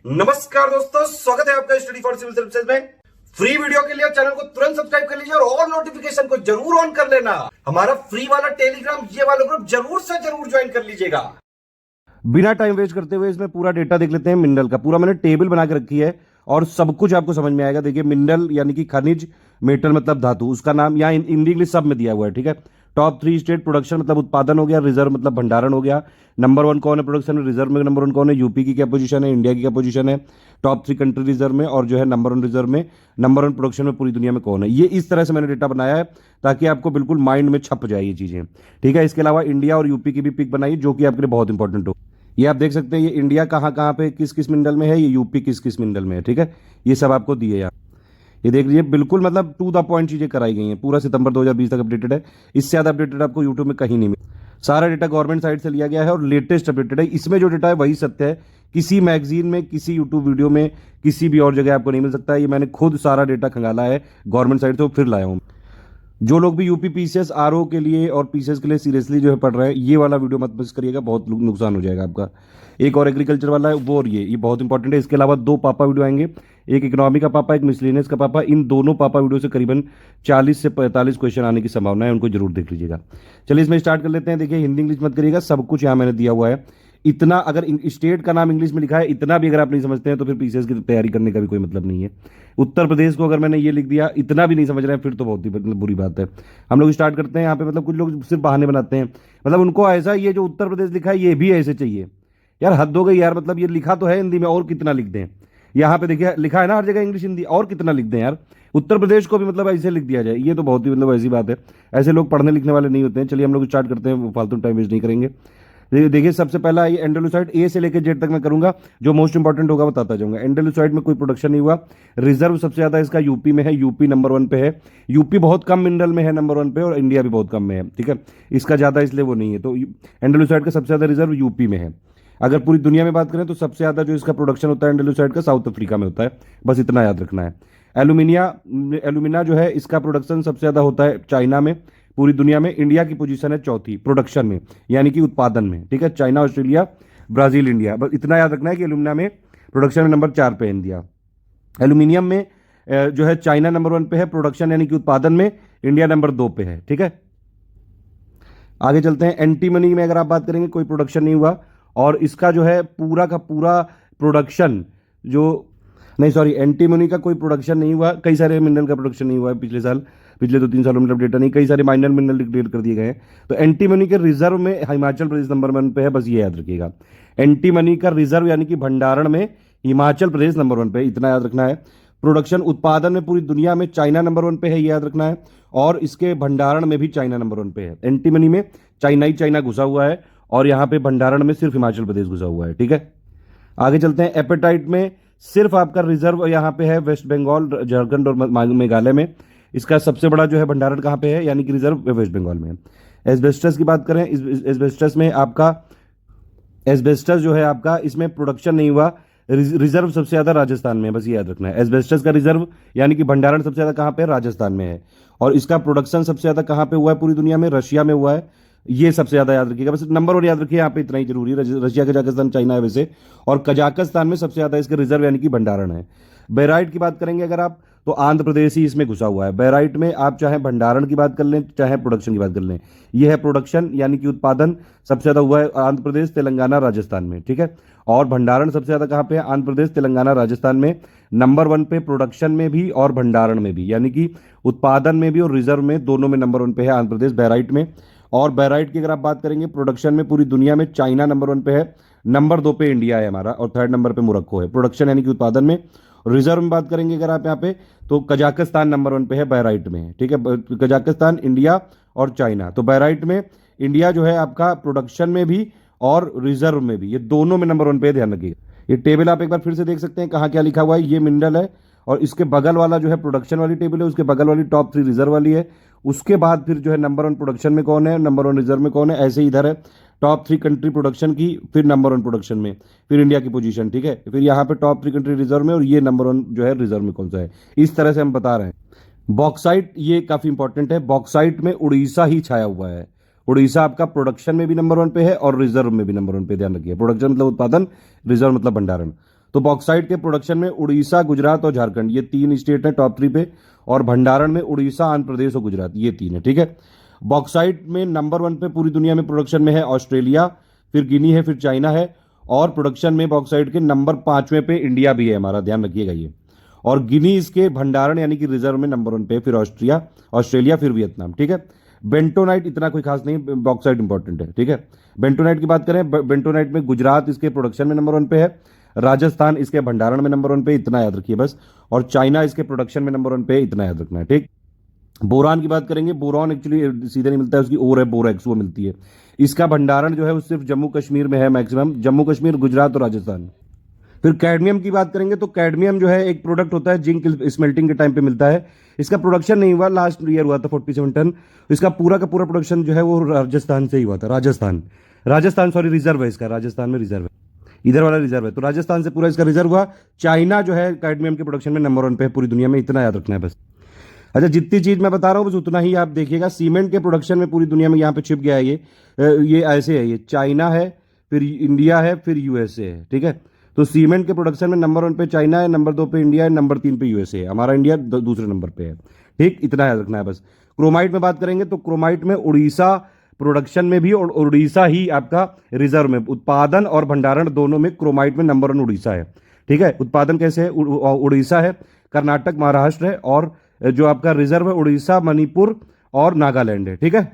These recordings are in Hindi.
नमस्कार दोस्तों, स्वागत है आपका स्टडी फॉर सिविल सर्विसेज में। फ्री वीडियो के लिए चैनल को तुरंत सब्सक्राइब कर लीजिए और नोटिफिकेशन को जरूर ऑन कर लेना। हमारा फ्री वाला टेलीग्राम ये वाला ग्रुप जरूर से जरूर ज्वाइन कर लीजिएगा। बिना टाइम वेस्ट करते हुए इसमें पूरा डेटा देख लेते हैं। मिनरल का पूरा मैंने टेबल बना के रखी है और सब कुछ आपको समझ में आएगा। देखिए, मिनरल यानी कि खनिज, मेटल मतलब धातु, उसका नाम यहाँ हिंदी इंग्लिश सब में दिया हुआ है। ठीक है। टॉप 3 स्टेट प्रोडक्शन मतलब उत्पादन हो गया, रिजर्व मतलब भंडारण हो गया। नंबर 1 कौन है प्रोडक्शन में, रिजर्व में नंबर 1 कौन है, यूपी की क्या पोजीशन है, इंडिया की क्या पोजीशन है, टॉप 3 कंट्री रिजर्व में, और जो है नंबर 1 रिजर्व में, नंबर 1 प्रोडक्शन में पूरी दुनिया में कौन है। ये इस तरह से मैंने डेटा बनाया है ताकि आपको बिल्कुल माइंड में छप जाए ये चीजें। ठीक है। इसके अलावा इंडिया और यूपी की भी पिक बनाई जो कि आपके लिए बहुत इंपॉर्टेंट हो। ये आप देख सकते हैं, ये इंडिया कहाँ कहाँ पे किस किस मिनरल में है, ये यूपी किस किस मिनरल में है। ठीक है। ये सब आपको दिए यार, ये देख लीजिए, बिल्कुल मतलब टू द पॉइंट चीजें कराई गई हैं। पूरा सितंबर 2020 तक अपडेटेड है। इससे ज्यादा अपडेटेड आपको यूट्यूब में कहीं नहीं मिलेगा। सारा डेटा गवर्नमेंट साइट से लिया गया है और लेटेस्ट अपडेटेड है। इसमें जो डेटा है वही सत्य है। किसी मैगजीन में, किसी यूट्यूब वीडियो में, किसी भी और जगह आपको नहीं मिल सकता। ये मैंने खुद सारा डेटा खंगाला है गवर्नमेंट साइट से, फिर लाया हूँ। जो लोग भी यूपी पीसीएस आरओ के लिए और पीसीएस के लिए सीरियसली जो है पढ़ रहे हैं, ये वाला वीडियो मत मिस करिएगा, बहुत नुकसान हो जाएगा आपका। एक और एग्रीकल्चर वाला है वो, और ये बहुत इंपॉर्टेंट है। इसके अलावा 2 पापा वीडियो आएंगे, एक इकोनॉमी का पापा, एक मिसलेनियस का पापा। इन दोनों पापा वीडियो से करीबन 40 से 45 क्वेश्चन आने की संभावना है, उनको जरूर देख लीजिएगा। चलिए इसमें स्टार्ट कर लेते हैं। देखिए, हिंदी इंग्लिश मत करिएगा, सब कुछ यहाँ मैंने दिया हुआ है। इतना अगर स्टेट का नाम इंग्लिश में लिखा है, इतना भी अगर आप नहीं समझते हैं तो फिर पीसीएस की तैयारी करने का भी कोई मतलब नहीं है। उत्तर प्रदेश को अगर मैंने ये लिख दिया, इतना भी नहीं समझ रहे हैं, फिर तो बहुत ही बुरी बात है। हम लोग स्टार्ट करते हैं यहाँ पे। मतलब कुछ लोग सिर्फ बहाने बनाते हैं, मतलब उनको ऐसा ये जो उत्तर प्रदेश लिखा है ये भी ऐसे चाहिए। यार हद हो गई यार, मतलब ये लिखा तो है हिंदी में, और कितना लिख दें। यहाँ पे देखिए लिखा है ना हर जगह इंग्लिश हिंदी, और कितना लिख दें यार। उत्तर प्रदेश को भी मतलब ऐसे लिख दिया जाए, ये तो बहुत ही मतलब ऐसी बात है। ऐसे लोग पढ़ने लिखने वाले नहीं होते हैं। चलिए हम लोग स्टार्ट करते हैं, फालतू टाइम वेस्ट नहीं करेंगे। देखिए सबसे पहला ये एंडोलुसाइड, ए से लेकर जेड तक मैं करूंगा, जो मोस्ट इंपॉर्टेंट होगा बताता जाऊंगा। एंडोलुसाइड में कोई प्रोडक्शन नहीं हुआ। रिजर्व सबसे ज्यादा इसका यूपी में है, यूपी नंबर 1 पे है। यूपी बहुत कम मिनरल में है नंबर 1 पे, और इंडिया भी बहुत कम में है। ठीक है। इसका ज्यादा इसलिए वो नहीं है। तो एंडोलुसाइड का सबसे ज्यादा रिजर्व यूपी में है। अगर पूरी दुनिया में बात करें तो सबसे ज्यादा जो इसका प्रोडक्शन होता है एंडोलुसाइड का, साउथ अफ्रीका में होता है। बस इतना याद रखना है। एल्यूमिना जो है इसका प्रोडक्शन सबसे ज्यादा होता है चाइना में। पूरी दुनिया में इंडिया की पोजीशन है 4थी प्रोडक्शन में, यानी कि उत्पादन में। ठीक है। China, Australia, Brazil, India. बस इतना याद रखना है कि एल्यूमिना में प्रोडक्शन में नंबर 4 पे है इंडिया। एल्यूमिनियम में जो है चाइना नंबर 1 पे है प्रोडक्शन यानी कि उत्पादन में, इंडिया नंबर 2 पे है। ठीक है। आगे चलते हैं। एंटीमनी में अगर आप बात करेंगे, कोई प्रोडक्शन नहीं हुआ, और इसका जो है पूरा का पूरा प्रोडक्शन जो, नहीं सॉरी, एंटीमनी का कोई प्रोडक्शन नहीं हुआ। कई सारे मिनरल का प्रोडक्शन नहीं हुआ है पिछले साल, पिछले 2-3 सालों में डेटा नहीं, कई सारे माइनर मिनरल डिक्लेयर कर दिए गए हैं। तो एंटीमनी के रिजर्व में हिमाचल प्रदेश नंबर 1 पे है, बस ये याद रखिएगा। एंटीमनी का रिजर्व यानी कि भंडारण में हिमाचल प्रदेश नंबर 1 पे, इतना याद रखना है। प्रोडक्शन उत्पादन में पूरी दुनिया में चाइना नंबर 1 पे है, ये याद रखना है। और इसके भंडारण में भी चाइना नंबर 1 पे है। एंटीमनी में चाइना घुसा हुआ है, और यहाँ पे भंडारण में सिर्फ हिमाचल प्रदेश घुसा हुआ है। ठीक है। आगे चलते हैं। एपेटाइट में सिर्फ आपका रिजर्व यहाँ पे है वेस्ट बंगाल, झारखंड और मेघालय में। इसका सबसे बड़ा जो है भंडारण कहाँ पे है, यानी कि रिजर्व वेस्ट बंगाल में है। एस्बेस्टस की बात करें, एस्बेस्टस में आपका, एस्बेस्टस जो है आपका, इसमें प्रोडक्शन नहीं हुआ। रिजर्व सबसे ज्यादा राजस्थान में है, बस ये याद रखना है। एस्बेस्टस का रिजर्व यानी कि भंडारण सबसे ज्यादा कहाँ पे है, राजस्थान में है। और इसका प्रोडक्शन सबसे ज्यादा कहाँ पे हुआ है पूरी दुनिया में, रशिया में हुआ है। ये सबसे ज्यादा याद रखिएगा, बस नंबर और याद रखिए, यहाँ पे इतना ही जरूरी है। रशिया, कजाकिस्तान, चाइना है वैसे, और कजाकिस्तान में सबसे ज्यादा इसके रिजर्व यानी कि भंडारण है। बेराइट की बात करेंगे अगर आप, तो आंध्र प्रदेश ही इसमें घुसा हुआ है। बेराइट में आप चाहे भंडारण की बात कर लें, चाहे प्रोडक्शन की बात कर लें, यह है प्रोडक्शन यानी कि उत्पादन सबसे ज्यादा हुआ है आंध्र प्रदेश, तेलंगाना, राजस्थान में। ठीक है। और भंडारण सबसे ज्यादा कहां पे है, आंध्र प्रदेश, तेलंगाना, राजस्थान में। नंबर 1 पे प्रोडक्शन में भी और भंडारण में भी, यानी कि उत्पादन में भी और रिजर्व में, दोनों में नंबर 1 पे है आंध्र प्रदेश बेराइट में। और बेराइट की अगर आप बात करेंगे प्रोडक्शन में पूरी दुनिया में चाइना नंबर 1 पे है, नंबर 2 पे इंडिया है हमारा, और 3rd नंबर पे मोरक्को है प्रोडक्शन यानी कि उत्पादन में। रिजर्व में बात करेंगे अगर आप यहाँ पे, तो कजाकिस्तान नंबर 1 पे है बेराइट में। ठीक है। कजाकिस्तान, इंडिया और चाइना। तो बेराइट में इंडिया जो है आपका प्रोडक्शन में भी और रिजर्व में भी, ये दोनों में नंबर 1 पे, ध्यान रखिएगा। ये टेबल आप एक बार फिर से देख सकते हैं, कहाँ क्या लिखा हुआ है। ये मिनरल है, और इसके बगल वाला जो है प्रोडक्शन वाली टेबल है, उसके बगल वाली टॉप 3 रिजर्व वाली है। उसके बाद फिर जो है नंबर 1 प्रोडक्शन में कौन है, नंबर 1 रिजर्व में कौन है, ऐसे ही इधर है टॉप 3 कंट्री प्रोडक्शन की, फिर नंबर 1 प्रोडक्शन में, फिर इंडिया की पोजीशन। ठीक है। फिर यहाँ पे टॉप 3 कंट्री रिजर्व में, और ये नंबर 1 जो है रिजर्व में कौन सा है। इस तरह से हम बता रहे हैं। बॉक्साइट, ये काफी इंपॉर्टेंट है। बॉक्साइट में उड़ीसा ही छाया हुआ है। उड़ीसा आपका प्रोडक्शन में भी नंबर 1 पे है और रिजर्व में भी नंबर 1 पे, ध्यान रखिए। प्रोडक्शन मतलब उत्पादन, रिजर्व मतलब भंडारण। तो बॉक्साइट के प्रोडक्शन में उड़ीसा, गुजरात और झारखंड, ये 3 स्टेट है टॉप 3 पे, और भंडारण में उड़ीसा, आंध्र प्रदेश और गुजरात, ये 3 है। ठीक है। बॉक्साइट में नंबर 1 पे पूरी दुनिया में प्रोडक्शन में है ऑस्ट्रेलिया, फिर गिनी है, फिर चाइना है, और प्रोडक्शन में बॉक्साइट के नंबर 5वें पे इंडिया भी है हमारा, ध्यान रखिएगा ये। और गिनी इसके भंडारण यानी कि रिजर्व में नंबर 1 पे, फिर ऑस्ट्रेलिया, फिर वियतनाम। ठीक है। बेंटोनाइट इतना कोई खास नहीं, बॉक्साइट इंपॉर्टेंट है। ठीक है। बेंटोनाइट की बात करें, बेंटोनाइट में गुजरात इसके प्रोडक्शन में नंबर 1 पे है, राजस्थान इसके भंडारण में नंबर 1 पे, इतना याद रखिए बस, और चाइना इसके प्रोडक्शन में नंबर 1 पे, इतना याद रखना है। ठीक। बोरान की बात करेंगे, बोरान एक्चुअली सीधे नहीं मिलता है, उसकी ओर है बोरेक्स, वो मिलती है। इसका भंडारण जो है वो सिर्फ जम्मू कश्मीर में है मैक्सिमम, जम्मू कश्मीर, गुजरात और राजस्थान। फिर कैडमियम की बात करेंगे तो कैडमियम जो है एक प्रोडक्ट होता है, जिंक स्मेल्टिंग के टाइम पे मिलता है। इसका प्रोडक्शन नहीं हुआ, लास्ट ईयर हुआ था 47 टन। इसका पूरा का पूरा प्रोडक्शन जो है वो राजस्थान से ही हुआ था। राजस्थान सॉरी, रिजर्व है इसका, राजस्थान में रिजर्व है, इधर वाला रिजर्व है, तो राजस्थान से पूरा इसका रिजर्व हुआ। चाइना जो है कैडमियम के प्रोडक्शन में नंबर 1 पे है पूरी दुनिया में, इतना याद रखना है बस। अच्छा, जितनी चीज मैं बता रहा हूँ बस उतना ही आप देखिएगा। सीमेंट के प्रोडक्शन में पूरी दुनिया में यहाँ पे छिप गया है ये ऐसे है, ये चाइना है, फिर इंडिया है, फिर यूएसए है। ठीक है। तो सीमेंट के प्रोडक्शन में नंबर 1 पे चाइना है, नंबर 2 पे इंडिया है, नंबर 3 पे यूएसए है। हमारा इंडिया दूसरे नंबर पे है। ठीक, इतना याद रखना है बस। क्रोमाइट में बात करेंगे तो क्रोमाइट में उड़ीसा प्रोडक्शन में भी और उड़ीसा ही आपका रिजर्व में, उत्पादन और भंडारण दोनों में क्रोमाइट में नंबर 1 उड़ीसा है। ठीक है। उत्पादन कैसे है, उड़ीसा है, कर्नाटक, महाराष्ट्र है, और जो आपका रिजर्व है उड़ीसा, मणिपुर और नागालैंड है। ठीक है।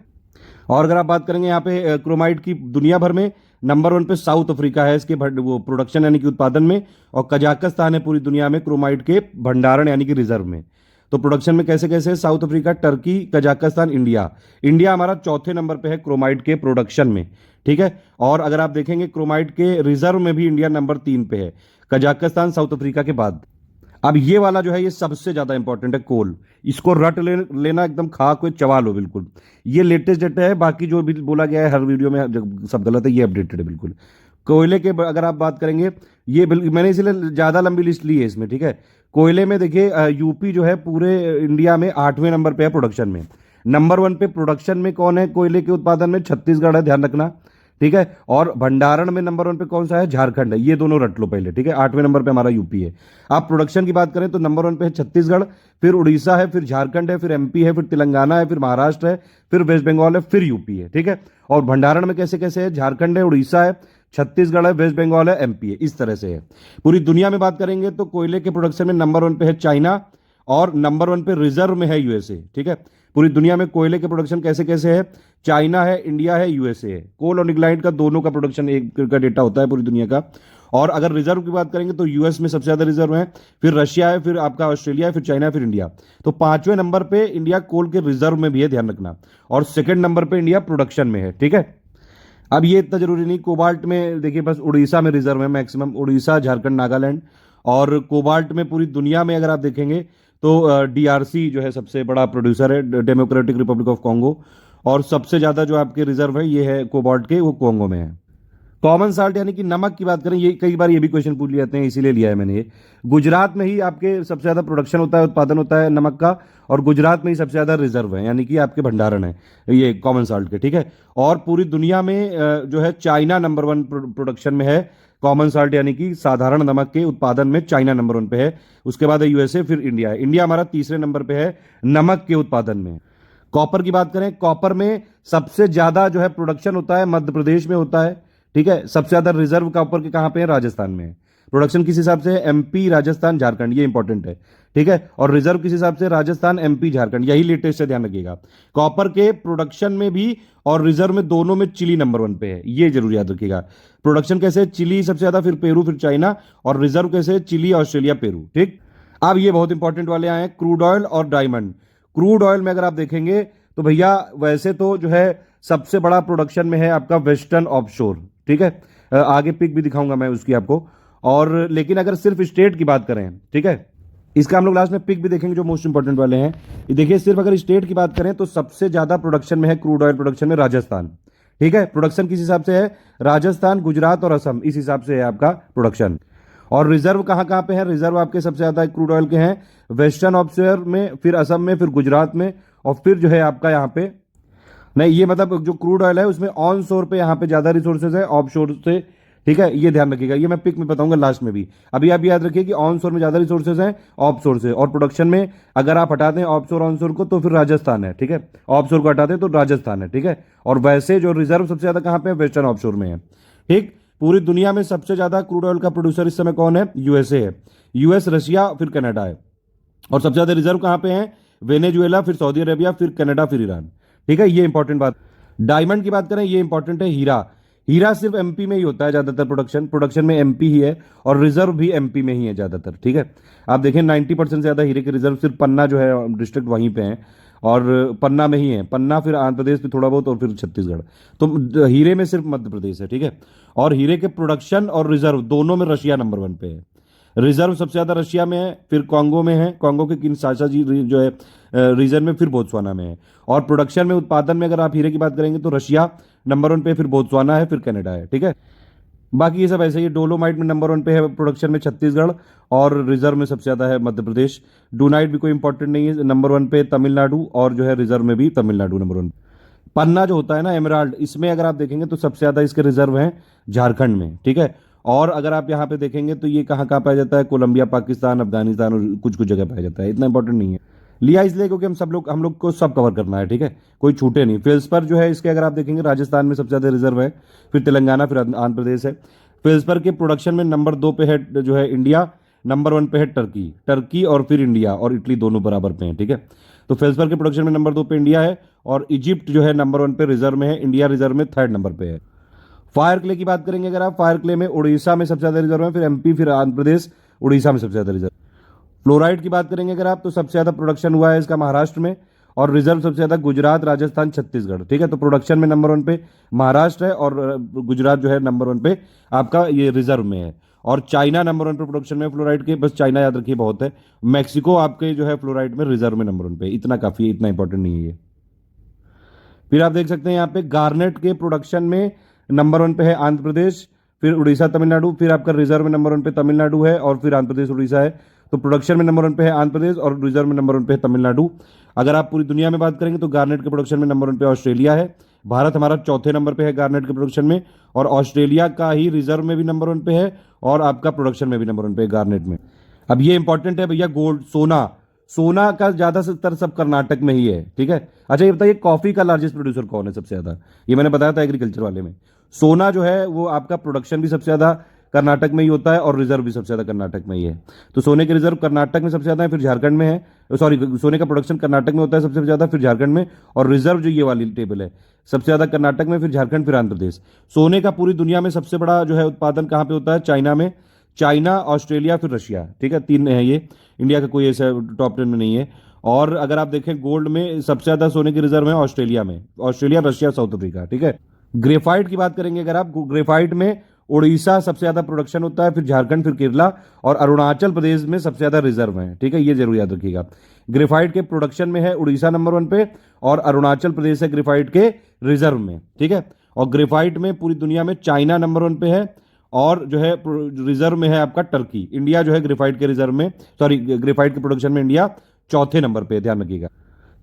और अगर आप बात करेंगे यहाँ पे क्रोमाइट की दुनिया भर में नंबर 1 पे साउथ अफ्रीका है इसके वो प्रोडक्शन यानी कि उत्पादन में, और कजाकिस्तान है पूरी दुनिया में क्रोमाइट के भंडारण यानी कि रिजर्व में। तो प्रोडक्शन में कैसे कैसे, south Africa, Turkey, Kazakhstan, India हमारा 4थे नंबर पे है क्रोमाइट के प्रोडक्शन में। ठीक है। और अगर आप देखेंगे क्रोमाइट के रिजर्व में भी इंडिया नंबर 3 पे है, कजाकिस्तान, साउथ अफ्रीका के बाद। अब ये वाला जो है ये सबसे ज्यादा इंपॉर्टेंट है, कोल। इसको रट लेना, एकदम खा कोई चबा लो बिल्कुल। ये लेटेस्ट डेटा है, बाकी जो भी बोला गया है हर वीडियो में सब गलत है, ये अपडेटेड है बिल्कुल। कोयले के अगर आप बात करेंगे, ये मैंने इसलिए ज्यादा लंबी लिस्ट ली है इसमें। ठीक है। कोयले में देखिए यूपी जो है पूरे इंडिया में 8वें नंबर पे है प्रोडक्शन में। नंबर 1 पे प्रोडक्शन में कौन है कोयले के उत्पादन में, छत्तीसगढ़ है, ध्यान रखना। ठीक है। और भंडारण में नंबर 1 पे कौन सा है, झारखंड है। ये दोनों रट लो पहले। ठीक है। 8वें नंबर पे हमारा यूपी है। आप प्रोडक्शन की बात करें तो नंबर 1 पे है छत्तीसगढ़, फिर उड़ीसा है, फिर झारखंड है, फिर एमपी है, फिर तेलंगाना है, फिर महाराष्ट्र है, फिर वेस्ट बंगाल है, फिर यूपी है। ठीक है। और भंडारण में कैसे कैसे है, झारखंड है, उड़ीसा है, छत्तीसगढ़ है, वेस्ट बंगाल है, एमपी है, इस तरह से है। पूरी दुनिया में बात करेंगे तो कोयले के प्रोडक्शन में नंबर 1 पे है चाइना, और नंबर 1 पे रिजर्व में है यूएसए। ठीक है। पूरी दुनिया में कोयले के प्रोडक्शन कैसे कैसे है, चाइना है, इंडिया है, यूएसए है। कोल और निकलाइट का दोनों का प्रोडक्शन एक का डेटा होता है पूरी दुनिया का। और अगर रिजर्व की बात करेंगे तो यूएस में सबसे ज्यादा रिजर्व है, फिर रशिया है, फिर आपका ऑस्ट्रेलिया है, फिर चाइना है, फिर इंडिया। तो 5वें नंबर पे इंडिया कोल के रिजर्व में भी है, ध्यान रखना। और सेकंड नंबर पे इंडिया प्रोडक्शन में है। ठीक है। अब ये इतना जरूरी नहीं, कोबाल्ट में देखिए बस उड़ीसा में रिजर्व है मैक्सिमम, उड़ीसा, झारखंड, नागालैंड। और कोबाल्ट में पूरी दुनिया में अगर आप देखेंगे तो डीआरसी जो है सबसे बड़ा प्रोड्यूसर है, डेमोक्रेटिक रिपब्लिक ऑफ कॉन्गो। और सबसे ज्यादा जो आपके रिजर्व है ये है कोबाल्ट के, वो कॉन्गो में है। कॉमन साल्ट यानी कि नमक की बात करें, ये कई बार ये भी क्वेश्चन पूछ लिए जाते हैं, इसीलिए लिया है मैंने ये। गुजरात में ही आपके सबसे ज्यादा प्रोडक्शन होता है, उत्पादन होता है नमक का, और गुजरात में ही सबसे ज्यादा रिजर्व है यानी कि आपके भंडारण है ये कॉमन साल्ट के। ठीक है। और पूरी दुनिया में जो है चाइना नंबर 1 प्रोडक्शन में है कॉमन साल्ट यानी कि साधारण नमक के उत्पादन में, चाइना नंबर 1 पे है। उसके बाद है यूएसए, फिर इंडिया है। इंडिया हमारा तीसरे नंबर पे है नमक के उत्पादन में। कॉपर की बात करें, कॉपर में सबसे ज्यादा जो है प्रोडक्शन होता है मध्य प्रदेश में होता है। ठीक है। सबसे ज्यादा रिजर्व कॉपर के कहां पे है, राजस्थान में है। प्रोडक्शन किस हिसाब से है, एमपी, राजस्थान, झारखंड, ये इंपॉर्टेंट है। ठीक है। और रिजर्व किस हिसाब से, राजस्थान, एमपी, झारखंड, यही लेटेस्ट है, ध्यान रखिएगा। कॉपर के प्रोडक्शन में भी और रिजर्व में दोनों में चिली नंबर 1 पे है, ये जरूर याद रखिएगा। प्रोडक्शन कैसे, चिली सबसे ज्यादा, फिर पेरू, फिर चाइना। और रिजर्व कैसे, चिली, ऑस्ट्रेलिया, पेरू। ठीक। अब ये बहुत इंपॉर्टेंट वाले आए हैं, क्रूड ऑयल और डायमंड। क्रूड ऑयल में अगर आप देखेंगे तो भैया वैसे तो जो है सबसे बड़ा प्रोडक्शन में है आपका वेस्टर्न ऑफशोर। ठीक है। आगे पिक भी दिखाऊंगा मैं उसकी आपको। और लेकिन अगर सिर्फ स्टेट की बात करें, ठीक है, इसका हम लोग लास्ट में पिक भी देखेंगे जो मोस्ट इंपॉर्टेंट वाले हैं। ये देखिए, सिर्फ अगर स्टेट की बात करें तो सबसे ज्यादा प्रोडक्शन में है क्रूड ऑयल प्रोडक्शन में राजस्थान। ठीक है। प्रोडक्शन किस हिसाब से है, राजस्थान, गुजरात और असम, इस हिसाब से है आपका प्रोडक्शन। और रिजर्व कहां कहां पे है, रिजर्व आपके सबसे ज्यादा क्रूड ऑयल के हैं वेस्टर्न ऑफशोर में, फिर असम में, फिर गुजरात में, और फिर जो है आपका यहाँ पे नहीं, ये मतलब जो क्रूड ऑयल है उसमें ऑन शोर पे यहाँ पे ज्यादा रिसोर्सेज है, ऑफ शोर से ठीक है, ये ध्यान रखिएगा, ये मैं पिक में बताऊंगा लास्ट में भी। अभी आप याद रखिए कि ऑन सोर में ज्यादा रिसोर्सेज हैं ऑफ सोर से, और प्रोडक्शन में अगर आप हटा दें ऑफ सोर ऑन सोर को तो फिर राजस्थान है, ठीक है, ऑफ सोर को हटा दें तो राजस्थान है, ठीक है। और वैसे जो रिजर्व सबसे ज्यादा कहां पे है, वेस्टर्न ऑफ शोर में है, ठीक। पूरी दुनिया में सबसे ज्यादा क्रूड ऑयल का प्रोड्यूसर इस समय कौन है, यूएसए है, यूएस, रशिया, फिर कनाडा है। और सबसे ज्यादा रिजर्व कहां पे है, वेनेजुएला, फिर सऊदी अरेबिया, फिर कनाडा, फिर ईरान, ठीक है, ये इंपॉर्टेंट बात। डायमंड की बात करें, ये इंपॉर्टेंट है। हीरा, हीरा सिर्फ एमपी में ही होता है ज्यादातर, प्रोडक्शन में एमपी ही है, और रिजर्व भी एमपी में ही है ज्यादातर, ठीक है। आप देखें 90% से ज्यादा हीरे के रिजर्व सिर्फ पन्ना जो है डिस्ट्रिक्ट वहीं पे है, और पन्ना में ही है, पन्ना, फिर आंध्र प्रदेश पे थोड़ा बहुत, और फिर छत्तीसगढ़। तो हीरे में सिर्फ मध्य प्रदेश है, ठीक है। और हीरे के प्रोडक्शन और रिजर्व दोनों में रशिया नंबर 1 पे है। रिजर्व सबसे ज्यादा रशिया में है, फिर कांगो में है, कांगो के किनशासा जी जो है रीजन में, फिर बोत्सवाना में है। और प्रोडक्शन में, उत्पादन में अगर आप हीरे की बात करेंगे तो रशिया नंबर 1 पे, फिर बोत्सवाना है, फिर कनाडा है, ठीक है। बाकी ये सब ऐसे ही, डोलोमाइट में नंबर 1 पे है प्रोडक्शन में छत्तीसगढ़, और रिजर्व में सबसे ज्यादा है मध्य प्रदेश। डूनाइट भी कोई इंपॉर्टेंट नहीं है, नंबर 1 पे तमिलनाडु, और जो है रिजर्व में भी तमिलनाडु नंबर 1। पन्ना जो होता है ना, एमराल्ड, इसमें अगर आप देखेंगे तो सबसे ज्यादा इसके रिजर्व हैं झारखंड में, ठीक है। और अगर आप यहाँ पे देखेंगे तो ये कहाँ कहाँ पाया जाता है, कोलंबिया, पाकिस्तान, अफगानिस्तान, और कुछ कुछ जगह पाया जाता है। इतना इंपॉर्टेंट नहीं है, लिया इसलिए क्योंकि हम लोग को सब कवर करना है, ठीक है, कोई छूटे नहीं। फेल्स पर जो है इसके अगर आप देखेंगे, राजस्थान में सबसे ज्यादा रिजर्व है, फिर तेलंगाना, फिर आंध्र प्रदेश है। फेल्स पर के प्रोडक्शन में नंबर 2 पे है जो है इंडिया, नंबर 1 पे है टर्की, और फिर इंडिया और इटली दोनों बराबर पे हैं, ठीक है। तो फेल्सपर के प्रोडक्शन में नंबर 2 पे इंडिया है, और इजिप्ट जो है नंबर 1 पे रिजर्व में है, इंडिया रिजर्व में 3rd नंबर पे है। फायर क्ले की बात करेंगे अगर आप, फायर क्ले में उड़ीसा में सबसे ज्यादा रिजर्व है, फिर एमपी, फिर आंध्र प्रदेश, उड़ीसा में सबसे ज्यादा रिजर्व। फ्लोराइड की बात करेंगे अगर आप, तो सबसे ज्यादा प्रोडक्शन हुआ है इसका महाराष्ट्र में, और रिजर्व सबसे ज्यादा गुजरात, राजस्थान, छत्तीसगढ़, ठीक है। तो प्रोडक्शन में नंबर 1 पे महाराष्ट्र है, और गुजरात जो है नंबर 1 पे आपका ये रिजर्व में है। और चाइना नंबर 1 पे प्रोडक्शन में फ्लोराइड के, बस चाइना याद रखिए बहुत है। मैक्सिको आपके जो है फ्लोराइड में रिजर्व में नंबर 1 पे, इतना काफी है, इतना इंपॉर्टेंट नहीं है ये। फिर आप देख सकते हैं यहाँ पे गार्नेट के प्रोडक्शन में नंबर 1 पे है आंध्र प्रदेश, फिर उड़ीसा, तमिलनाडु, फिर आपका रिजर्व में नंबर 1 पे तमिलनाडु है, और फिर आंध्र प्रदेश, उड़ीसा है। तो प्रोडक्शन में नंबर 1 पे है आंध्र प्रदेश, और रिजर्व में नंबर 1 पे है तमिलनाडु। अगर आप पूरी दुनिया में बात करेंगे तो गार्नेट के प्रोडक्शन में नंबर 1 पे ऑस्ट्रेलिया है। भारत हमारा 4थे नंबर पे है गार्नेट के प्रोडक्शन में, और ऑस्ट्रेलिया का ही रिजर्व में भी नंबर 1 पे है, और आपका प्रोडक्शन में भी नंबर 1 पे है गार्नेट में। अब ये इंपॉर्टेंट है भैया, गोल्ड, सोना, सोना का ज्यादातर सब कर्नाटक में ही है, ठीक है। अच्छा ये बताइए, कॉफी का लार्जेस्ट प्रोड्यूसर कौन है सबसे ज्यादा, ये मैंने बताया था एग्रीकल्चर वाले में। सोना जो है वो आपका प्रोडक्शन भी सबसे ज्यादा कर्नाटक में ही होता है, और रिजर्व भी सबसे ज्यादा कर्नाटक में ही है। तो सोने के रिजर्व कर्नाटक में सबसे ज्यादा है, फिर झारखंड में है, सॉरी, सोने का प्रोडक्शन कर्नाटक में होता है सबसे ज्यादा, फिर झारखंड में, और रिजर्व जो ये वाली टेबल है सबसे ज्यादा कर्नाटक में, फिर झारखंड, फिर आंध्र प्रदेश। सोने का पूरी दुनिया में सबसे बड़ा जो है उत्पादन कहाँ पे होता है, चाइना में, चाइना, ऑस्ट्रेलिया, फिर रशिया, ठीक है, 3 है ये। इंडिया का कोई ऐसा टॉप 10 में नहीं है। और अगर आप देखें गोल्ड में सबसे ज्यादा सोने के रिजर्व है ऑस्ट्रेलिया में, ऑस्ट्रेलिया, रशिया, साउथ अफ्रीका, ठीक है। ग्रेफाइट की बात करेंगे अगर आप, ग्रेफाइट में उड़ीसा सबसे ज्यादा प्रोडक्शन होता है, फिर झारखंड, फिर केरला, और अरुणाचल प्रदेश में सबसे ज्यादा रिजर्व है, ठीक है, ये जरूर याद रखिएगा। ग्रेफाइट के प्रोडक्शन में है उड़ीसा नंबर 1 पे, और अरुणाचल प्रदेश है ग्रेफाइट के रिजर्व में, ठीक है। और ग्रेफाइट में पूरी दुनिया में चाइना नंबर 1 पे है, और जो है रिजर्व में है आपका टर्की। इंडिया जो है ग्रेफाइट के रिजर्व में, सॉरी, ग्रेफाइट के प्रोडक्शन में इंडिया 4थे नंबर पे, ध्यान रखिएगा।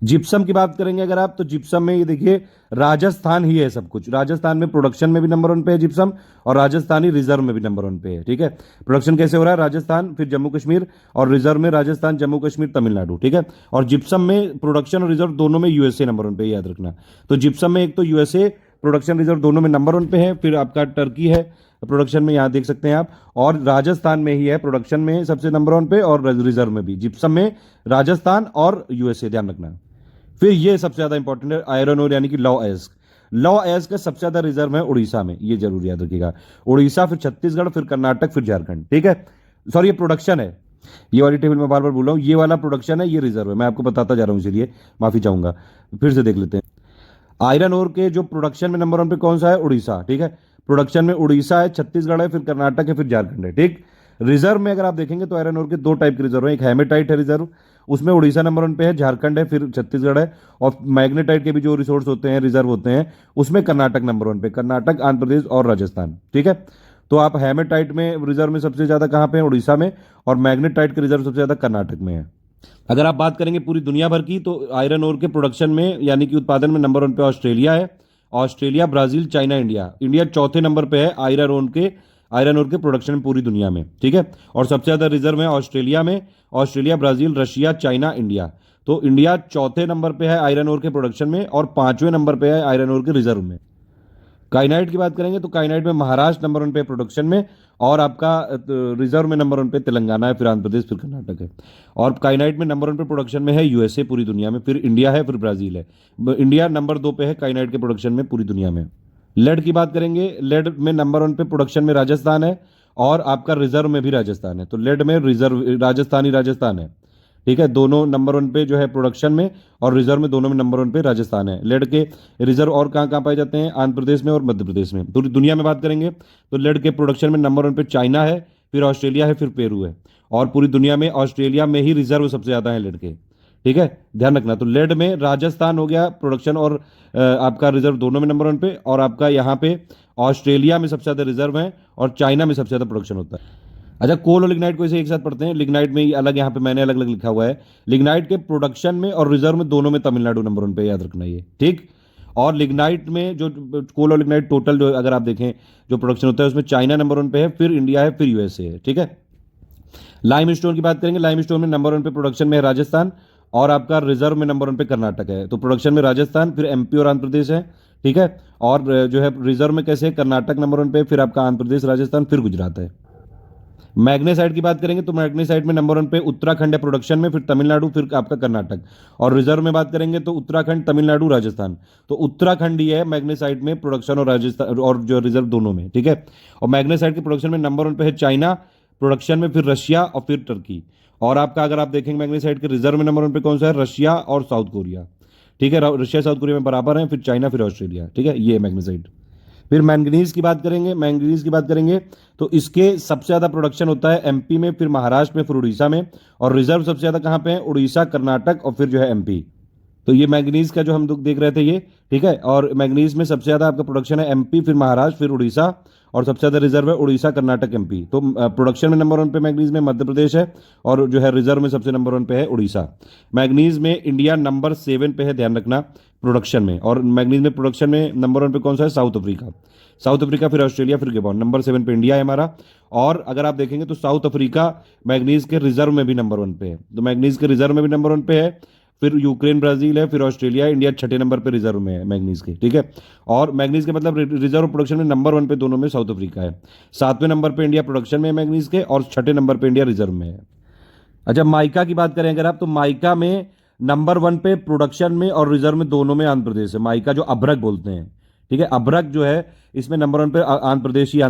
जिप्सम की बात करेंगे अगर आप, तो जिप्सम में ये देखिए राजस्थान ही है सब कुछ। राजस्थान में प्रोडक्शन में भी नंबर 1 पे है जिप्सम, और राजस्थानी रिजर्व में भी नंबर 1 पे है, ठीक है। प्रोडक्शन कैसे हो रहा है, राजस्थान, फिर जम्मू कश्मीर, और रिजर्व में राजस्थान, जम्मू कश्मीर, तमिलनाडु, ठीक है। और जिप्सम में प्रोडक्शन और रिजर्व दोनों में यूएसए नंबर 1 पे, याद रखना। तो जिप्सम में एक तो यूएसए प्रोडक्शन रिजर्व दोनों में नंबर 1 पे है, फिर आपका टर्की है प्रोडक्शन में, यहां देख सकते हैं आप, और राजस्थान में ही है प्रोडक्शन में सबसे नंबर 1 पे, और रिजर्व में भी जिप्सम में राजस्थान और यूएसए, ध्यान रखना। फिर ये सबसे ज्यादा इंपॉर्टेंट है आयरन ओर, यानी कि लॉ एस्क। लॉ एस्क का सबसे ज्यादा रिजर्व है उड़ीसा में, ये जरूर याद रखिएगा। उड़ीसा, फिर छत्तीसगढ़, फिर कर्नाटक, फिर झारखंड, ठीक है। सॉरी, ये प्रोडक्शन है, ये वाली टेबल में बार बार बोल रहा हूं, ये वाला प्रोडक्शन है, ये रिजर्व है, मैं आपको बताता जा रहा हूं, इसीलिए माफी चाहूंगा। फिर से देख लेते हैं। आयरन ओर के जो प्रोडक्शन में नंबर 1 पे कौन सा है, उड़ीसा, ठीक है। प्रोडक्शन में उड़ीसा है, छत्तीसगढ़ है, फिर कर्नाटक है, फिर झारखंड है, ठीक। रिजर्व में अगर आप देखेंगे तो आयरन ओर के 2 टाइप के रिजर्व है, एक हेमेटाइट है रिजर्व, उसमें उड़ीसा नंबर 1 पे है, झारखंड है, फिर छत्तीसगढ़ है। और मैग्नेटाइट के भी जो रिसोर्स होते हैं, रिजर्व होते हैं, उसमें कर्नाटक नंबर 1 पे, कर्नाटक, आंध्र प्रदेश और राजस्थान, ठीक है। तो आप हेमेटाइट में रिजर्व में सबसे ज्यादा कहां पे है, उड़ीसा में, और मैग्नेटाइट के रिजर्व सबसे ज्यादा कर्नाटक में है। अगर आप बात करेंगे पूरी दुनिया भर की, तो आयरन ओर के प्रोडक्शन में यानी कि उत्पादन में नंबर 1 पे ऑस्ट्रेलिया है, Australia, Brazil, China, India. India 4थे नंबर पे है आयरन ओर के आयरन ओर के प्रोडक्शन में पूरी दुनिया में, ठीक है। और सबसे ज़्यादा रिजर्व है ऑस्ट्रेलिया में, Australia, Brazil, Russia, China, India. तो इंडिया चौथे नंबर पे है आयरन ओर के प्रोडक्शन में और 5वें नंबर पे है आयरन ओर के रिजर्व में। काइनाइट की बात करेंगे तो काइनाइट में महाराष्ट्र नंबर 1 पे प्रोडक्शन में, और आपका रिजर्व में नंबर 1 पे तेलंगाना है, फिर आंध्र प्रदेश, फिर कर्नाटक है। और काइनाइट में नंबर 1 पे प्रोडक्शन में है यूएसए पूरी दुनिया में, फिर इंडिया है, फिर ब्राजील है। इंडिया नंबर 2 पे है काइनाइट के प्रोडक्शन में पूरी दुनिया में। लेड की बात करेंगे, लेड में नंबर 1 पे प्रोडक्शन में राजस्थान है और आपका रिजर्व में भी राजस्थान है। तो लेड में रिजर्व राजस्थान है, ठीक है। दोनों नंबर 1 पे जो है प्रोडक्शन में और रिजर्व में, दोनों में नंबर 1 पे राजस्थान है। लेड के रिजर्व और कहाँ कहाँ पाए जाते हैं? आंध्र प्रदेश में और मध्य प्रदेश में। पूरी दुनिया में बात करेंगे तो लेड के प्रोडक्शन में नंबर 1 पे चाइना है, फिर ऑस्ट्रेलिया है, फिर पेरू है। और पूरी दुनिया में ऑस्ट्रेलिया में ही रिजर्व सबसे ज़्यादा है लेड के, ठीक है, ध्यान रखना। तो लेड में राजस्थान हो गया प्रोडक्शन और आपका रिजर्व दोनों में नंबर 1 पे, और आपका यहाँ पे ऑस्ट्रेलिया में सबसे ज़्यादा रिजर्व है और चाइना में सबसे ज़्यादा प्रोडक्शन होता है। अच्छा, कोल और लिग्नाइट को इसे एक साथ पढ़ते हैं। लिग्नाइट में अलग, यहाँ पे मैंने अलग अलग लिखा हुआ है। लिग्नाइट के प्रोडक्शन में और रिजर्व में दोनों में तमिलनाडु नंबर 1 पे, याद रखना ये, ठीक। और लिग्नाइट में जो कोल और लिग्नाइट टोटल जो अगर आप देखें जो प्रोडक्शन होता है उसमें चाइना नंबर 1 पे है, फिर इंडिया है, फिर यूएसए है, ठीक है। लाइम स्टोन की बात करेंगे, लाइम स्टोन में नंबर 1 पे प्रोडक्शन में है राजस्थान और आपका रिजर्व में नंबर 1 पे कर्नाटक है। तो प्रोडक्शन में राजस्थान, फिर एमपी और आंध्र प्रदेश है, ठीक है। और जो है रिजर्व में कैसे, कर्नाटक नंबर 1 पे, फिर आपका आंध्र प्रदेश, राजस्थान, फिर गुजरात है। मैग्नेसाइट की बात करेंगे तो मैग्नेसाइट में नंबर 1 पे उत्तराखंड है प्रोडक्शन में, फिर तमिलनाडु, फिर आपका कर्नाटक। और रिजर्व में बात करेंगे तो उत्तराखंड, तमिलनाडु, राजस्थान। तो उत्तराखंड ही है मैग्नेसाइट में प्रोडक्शन और राजस्थान और जो रिजर्व दोनों में, ठीक है। और मैग्नेसाइट के प्रोडक्शन में नंबर 1 पे है चाइना प्रोडक्शन में, फिर रशिया और फिर टर्की। और आपका अगर आप देखेंगे मैग्नेसाइट के रिजर्व में नंबर 1 पे कौन सा है? रशिया और साउथ कोरिया, ठीक है। रशिया साउथ कोरिया में बराबर है, फिर चाइना, फिर ऑस्ट्रेलिया, ठीक है। ये है मैग्नेसाइट। फिर मैंगनीज की बात करेंगे, मैंगनीज की बात करेंगे तो इसके सबसे ज़्यादा प्रोडक्शन होता है एमपी में, फिर महाराष्ट्र में, फिर उड़ीसा में। और रिजर्व सबसे ज़्यादा कहाँ पे है? उड़ीसा, कर्नाटक और फिर जो है एमपी। तो ये मैंगनीज का जो हम देख रहे थे ये, ठीक है। और मैंगनीज में सबसे ज़्यादा आपका प्रोडक्शन है एमपी, फिर महाराष्ट्र, फिर उड़ीसा, और सबसे ज़्यादा रिजर्व है उड़ीसा, कर्नाटक, एमपी। तो प्रोडक्शन में नंबर 1 पे मैंगनीज में मध्य प्रदेश है और जो है रिजर्व में सबसे नंबर 1 पे है उड़ीसा। मैंगनीज में इंडिया नंबर 7 पे है, ध्यान रखना, प्रोडक्शन में। और मैंगनीज में प्रोडक्शन में नंबर 1 पे कौन सा है? South Africa. साउथ अफ्रीका, फिर ऑस्ट्रेलिया, फिर गबॉन। नंबर 7 पे इंडिया है हमारा। और अगर आप देखेंगे तो साउथ अफ्रीका मैंगनीज के रिजर्व में भी नंबर 1 पे है। तो मैंगनीज के रिजर्व में भी नंबर 1 पे है, फिर यूक्रेन, ब्राजील है, फिर ऑस्ट्रेलिया, इंडिया 6ठे नंबर पे रिजर्व में है मैंगनीज के, ठीक है। और मैंगनीज के मतलब रिजर्व प्रोडक्शन में नंबर 1 पे दोनों में साउथ अफ्रीका है। 7वें नंबर पे इंडिया प्रोडक्शन में है मैंगनीज के, और 6ठे नंबर पे इंडिया रिजर्व में है। अच्छा, माइका की बात करें अगर आप, तो माइका में नंबर 1 पे प्रोडक्शन में और रिजर्व में दोनों में आंध्र प्रदेश है। माइका जो अभ्रक बोलते हैं, ठीक है, अभ्रक जो है इसमें नंबर 1 पे आंध्र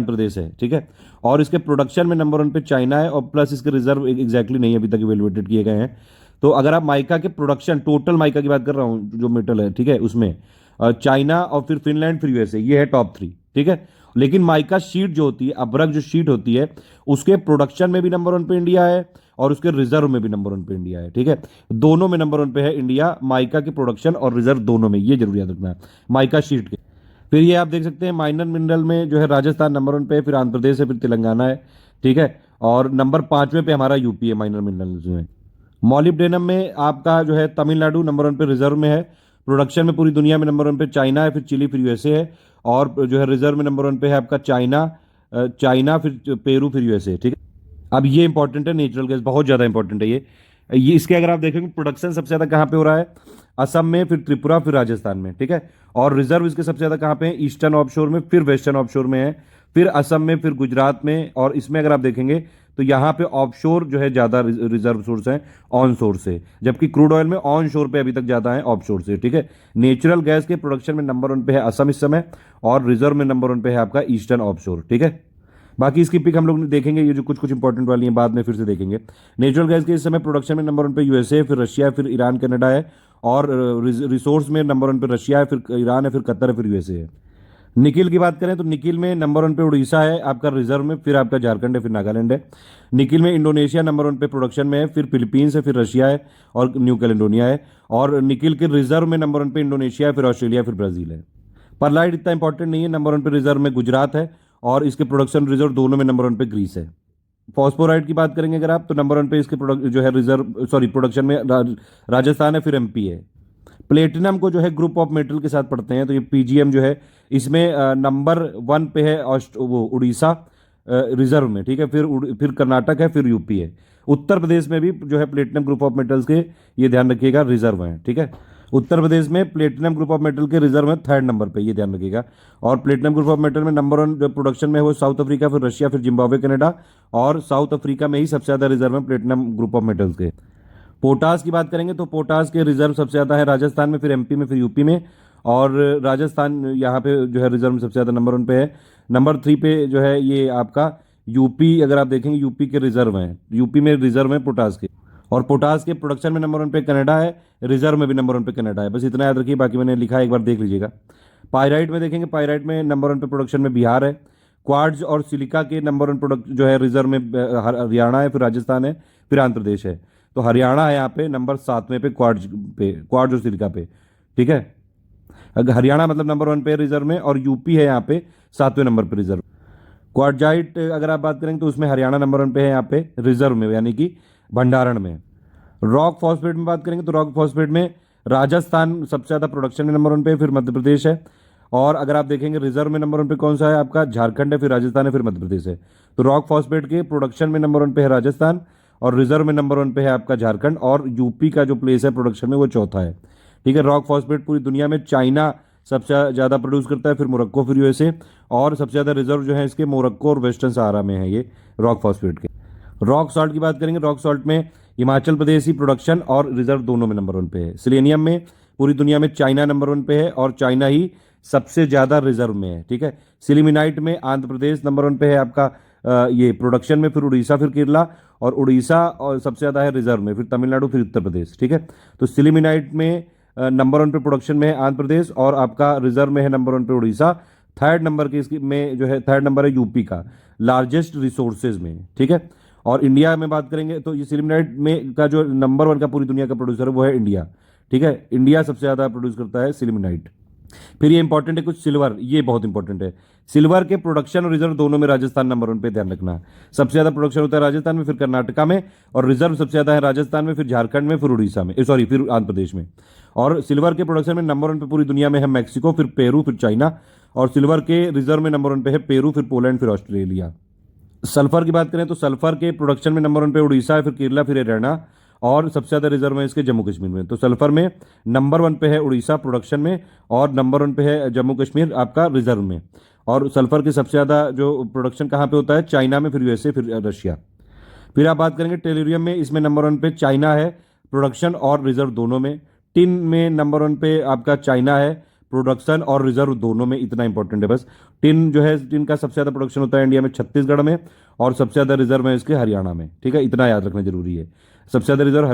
प्रदेश है, ठीक है। और इसके प्रोडक्शन में नंबर 1 पे चाइना है, और प्लस इसके रिजर्व एग्जैक्टली नहीं अभी तक इवेलुएटेड किए गए हैं। तो अगर आप माइका के प्रोडक्शन, टोटल माइका की बात कर रहा हूं जो मेटल है, ठीक है, उसमें चाइना और फिर फिनलैंड, फिर यूएसए, ये है टॉप 3, ठीक है। लेकिन माइका शीट जो होती है, अभ्रक जो शीट होती है, उसके प्रोडक्शन में भी नंबर 1 पे इंडिया है और उसके रिजर्व में भी नंबर 1 पे इंडिया है, ठीक है। दोनों में नंबर 1 पे है इंडिया, माइका के प्रोडक्शन और रिजर्व दोनों में, ये जरूर याद रखना है माइका शीट के। फिर ये आप देख सकते हैं माइनर मिनरल में जो है राजस्थान नंबर 1 पे है, फिर आंध्र प्रदेश है, फिर तेलंगाना है, ठीक है। और नंबर 5वें पे हमारा यूपी है माइनर मिनरल्स में। मॉलिब्डेनम में आपका जो है तमिलनाडु नंबर 1 पे रिजर्व में है। प्रोडक्शन में पूरी दुनिया में नंबर 1 पे चाइना है, फिर चिली, फिर यूएसए है। और जो है रिजर्व में नंबर 1 पे है आपका चाइना, फिर पेरू, फिर यूएसए, ठीक है। अब ये इंपॉर्टेंट है, नेचुरल गैस बहुत ज़्यादा इंपॉर्टेंट है ये इसके अगर आप देखेंगे प्रोडक्शन सबसे ज़्यादा कहाँ पे हो रहा है? असम में, फिर त्रिपुरा, फिर राजस्थान में, ठीक है। और रिजर्व इसके सबसे ज़्यादा कहाँ पे है? ईस्टर्न ऑफशोर में, फिर वेस्टर्न ऑफशोर में है, फिर असम में, फिर गुजरात में। और इसमें अगर आप देखेंगे तो यहाँ पे ऑफशोर जो है ज़्यादा रिजर्व सोर्स है ऑन सोर्स से, जबकि क्रूड ऑयल में ऑन शोर पे अभी तक ज़्यादा है ऑफशोर से, ठीक है। नेचुरल गैस के प्रोडक्शन में नंबर 1 पे है असम इस समय, और रिजर्व में नंबर 1 पे है आपका ईस्टर्न ऑफशोर, ठीक है। बाकी इसकी पिक हम लोग देखेंगे, ये जो कुछ कुछ इंपॉर्टेंट वाली हैं बाद में फिर से देखेंगे। नेचुरल गैस के इस समय प्रोडक्शन में नंबर 1 पे यूएसए, फिर रशिया, फिर ईरान, कनाडा है। और रिसोर्स में नंबर 1 पे रशिया है, फिर ईरान है, फिर कतर है, फिर यूएसए है। निकिल की बात करें तो निकिल में नंबर 1 पे उड़ीसा है आपका रिजर्व में, फिर आपका झारखंड है, फिर नागालैंड है। निकिल में इंडोनेशिया नंबर 1 पे प्रोडक्शन में है, फिर फिलीपींस है, फिर रशिया है और न्यू कैलेडोनिया है। और निकिल के रिजर्व में नंबर 1 पे इंडोनेशिया है, फिर ऑस्ट्रेलिया, फिर ब्राजील है। परलाइट इतना इंपॉर्टेंट नहीं है, नंबर 1 पे रिजर्व में गुजरात है, और इसके प्रोडक्शन रिजर्व दोनों में नंबर 1 पे ग्रीस है। फॉस्फोराइड की बात करेंगे अगर आप, तो नंबर 1 पे इसके जो है रिजर्व प्रोडक्शन में राजस्थान है, फिर एमपी है। प्लेटिनम को जो है ग्रुप ऑफ मेटल के साथ पढ़ते हैं, तो ये पीजीएम जो है इसमें नंबर 1 पे है वो उड़ीसा, रिजर्व में, ठीक है। फिर कर्नाटक है, फिर यूपी है। उत्तर प्रदेश में भी जो है प्लेटिनम ग्रुप ऑफ मेटल्स के, ये ध्यान रखिएगा, रिजर्व हैं, ठीक है। उत्तर प्रदेश में प्लेटिनम ग्रुप ऑफ मेटल के रिजर्व में 3rd नंबर पे, ये ध्यान रखिएगा। और प्लेटिनम ग्रुप ऑफ मेटल में नंबर 1 जो प्रोडक्शन में है वो साउथ अफ्रीका, फिर रशिया, फिर जिम्बाब्वे, कनाडा, और साउथ अफ्रीका में ही सबसे ज़्यादा रिजर्व है प्लेटिनम ग्रुप ऑफ मेटल्स के। पोटास की बात करेंगे तो पोटास के रिजर्व सबसे ज़्यादा है राजस्थान में, फिर एमपी में, फिर यूपी में। और राजस्थान यहाँ पे जो है रिजर्व में सबसे ज़्यादा नंबर 1 पे है। नंबर 3 पे जो है ये आपका यूपी, अगर आप देखेंगे यूपी के रिजर्व हैं, यूपी में रिजर्व है पोटास के। और पोटास के प्रोडक्शन में नंबर 1 पे कनाडा है, रिजर्व में भी नंबर 1 पे कनाडा है। बस इतना याद रखिए, बाकी मैंने लिखा है, एक बार देख लीजिएगा। पायराइट में देखेंगे, पायराइट में नंबर 1 पे प्रोडक्शन में बिहार है। क्वार्ट्ज और सिलिका के नंबर 1 प्रोडक्ट जो है रिजर्व में हरियाणा है, फिर राजस्थान है, फिर आंध्र प्रदेश है। तो हरियाणा है यहाँ पे नंबर 7वें पे, क्वार्ट्ज और सिलिका पे, ठीक है। अगर हरियाणा मतलब नंबर 1 पे रिजर्व में, और यूपी है यहाँ पे 7वें नंबर पे रिजर्व। क्वार्टजाइट अगर आप बात करेंगे तो उसमें हरियाणा नंबर 1 पे है यहाँ पे रिजर्व में, यानी कि भंडारण में। रॉक फॉस्फेट में बात करेंगे तो रॉक फॉस्फेट में राजस्थान सबसे ज़्यादा प्रोडक्शन में नंबर 1 पे, फिर मध्य प्रदेश है। और अगर आप देखेंगे रिजर्व में नंबर 1 पे कौन सा है आपका, झारखंड है, फिर राजस्थान है, फिर मध्य प्रदेश है। तो रॉक फॉस्फेट के प्रोडक्शन में नंबर 1 पे है राजस्थान, और रिजर्व में नंबर 1 पे है आपका झारखंड, और यूपी का जो प्लेस है प्रोडक्शन में वो चौथा है, ठीक है। रॉक फॉस्फेट पूरी दुनिया में चाइना सबसे ज़्यादा प्रोड्यूस करता है, फिर मोरक्को, फिर यूएसए, और सबसे ज़्यादा रिजर्व जो है इसके मोरक्को और वेस्टर्न सहारा में है ये रॉक फॉस्फेट के। रॉक सॉल्ट की बात करेंगे, रॉक सॉल्ट में हिमाचल प्रदेश ही प्रोडक्शन और रिजर्व दोनों में नंबर 1 पे है। सिलेनियम में पूरी दुनिया में चाइना नंबर 1 पे है, और चाइना ही सबसे ज़्यादा रिजर्व में है, ठीक है। सिलिमिनाइट में आंध्र प्रदेश नंबर 1 पे है आपका ये प्रोडक्शन में, फिर उड़ीसा, फिर केरला, और उड़ीसा और सबसे ज़्यादा है रिजर्व में, फिर तमिलनाडु, फिर उत्तर प्रदेश, ठीक है। तो सिलिमिनाइट में नंबर 1 पे प्रोडक्शन में है आंध्र प्रदेश, और आपका रिजर्व में है नंबर 1 पे उड़ीसा। 3rd नंबर के इसकी में जो है 3rd नंबर है यूपी का, लार्जेस्ट रिसोर्सेज में, ठीक है। और इंडिया में बात करेंगे तो ये सिलिमिनाइट में का जो नंबर 1 का पूरी दुनिया का प्रोड्यूसर है वो है इंडिया, ठीक है। इंडिया सबसे ज़्यादा प्रोड्यूस करता है सिलिमिनाइट। फिर ये इंपॉर्टेंट है कुछ सिल्वर, ये बहुत इंपॉर्टेंट है। सिल्वर के प्रोडक्शन और रिजर्व दोनों में राजस्थान नंबर 1 पे, ध्यान रखना। सबसे ज़्यादा प्रोडक्शन होता है राजस्थान में, फिर कर्नाटका में, और रिजर्व सबसे ज़्यादा है राजस्थान में, फिर झारखंड में, फिर उड़ीसा में, सॉरी फिर आंध्र प्रदेश में। और सिल्वर के प्रोडक्शन में नंबर 1 पे पूरी दुनिया में है मैक्सिको, फिर पेरू, फिर चाइना। और सिल्वर के रिजर्व में नंबर 1 पे है पेरू, फिर पोलैंड, फिर ऑस्ट्रेलिया। सल्फर की बात करें तो सल्फर के प्रोडक्शन में नंबर 1 पे उड़ीसा है, फिर केरला, फिर हरियाणा, और सबसे ज़्यादा रिजर्व है इसके जम्मू कश्मीर में। तो सल्फर में नंबर 1 पे है उड़ीसा प्रोडक्शन में, और नंबर 1 पे है जम्मू कश्मीर आपका रिजर्व में। और सल्फर के सबसे ज़्यादा जो प्रोडक्शन कहाँ पे होता है, चाइना में, फिर यूएसए, फिर रशिया। फिर आप बात करेंगे टेलुरियम में, इसमें नंबर 1 पे चाइना है प्रोडक्शन और रिजर्व दोनों में। टिन में नंबर 1 पे आपका चाइना है प्रोडक्शन और रिजर्व दोनों में, इतना इंपॉर्टेंट है बस। टिन जो है, टिन का सबसे ज़्यादा प्रोडक्शन होता है इंडिया में छत्तीसगढ़ में, और सबसे ज़्यादा रिजर्व है इसके हरियाणा में, ठीक है। इतना याद रखना जरूरी है, सबसे ज़्यादा रिजर्व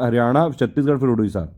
हरियाणा, छत्तीसगढ़, फिर उड़ीसा।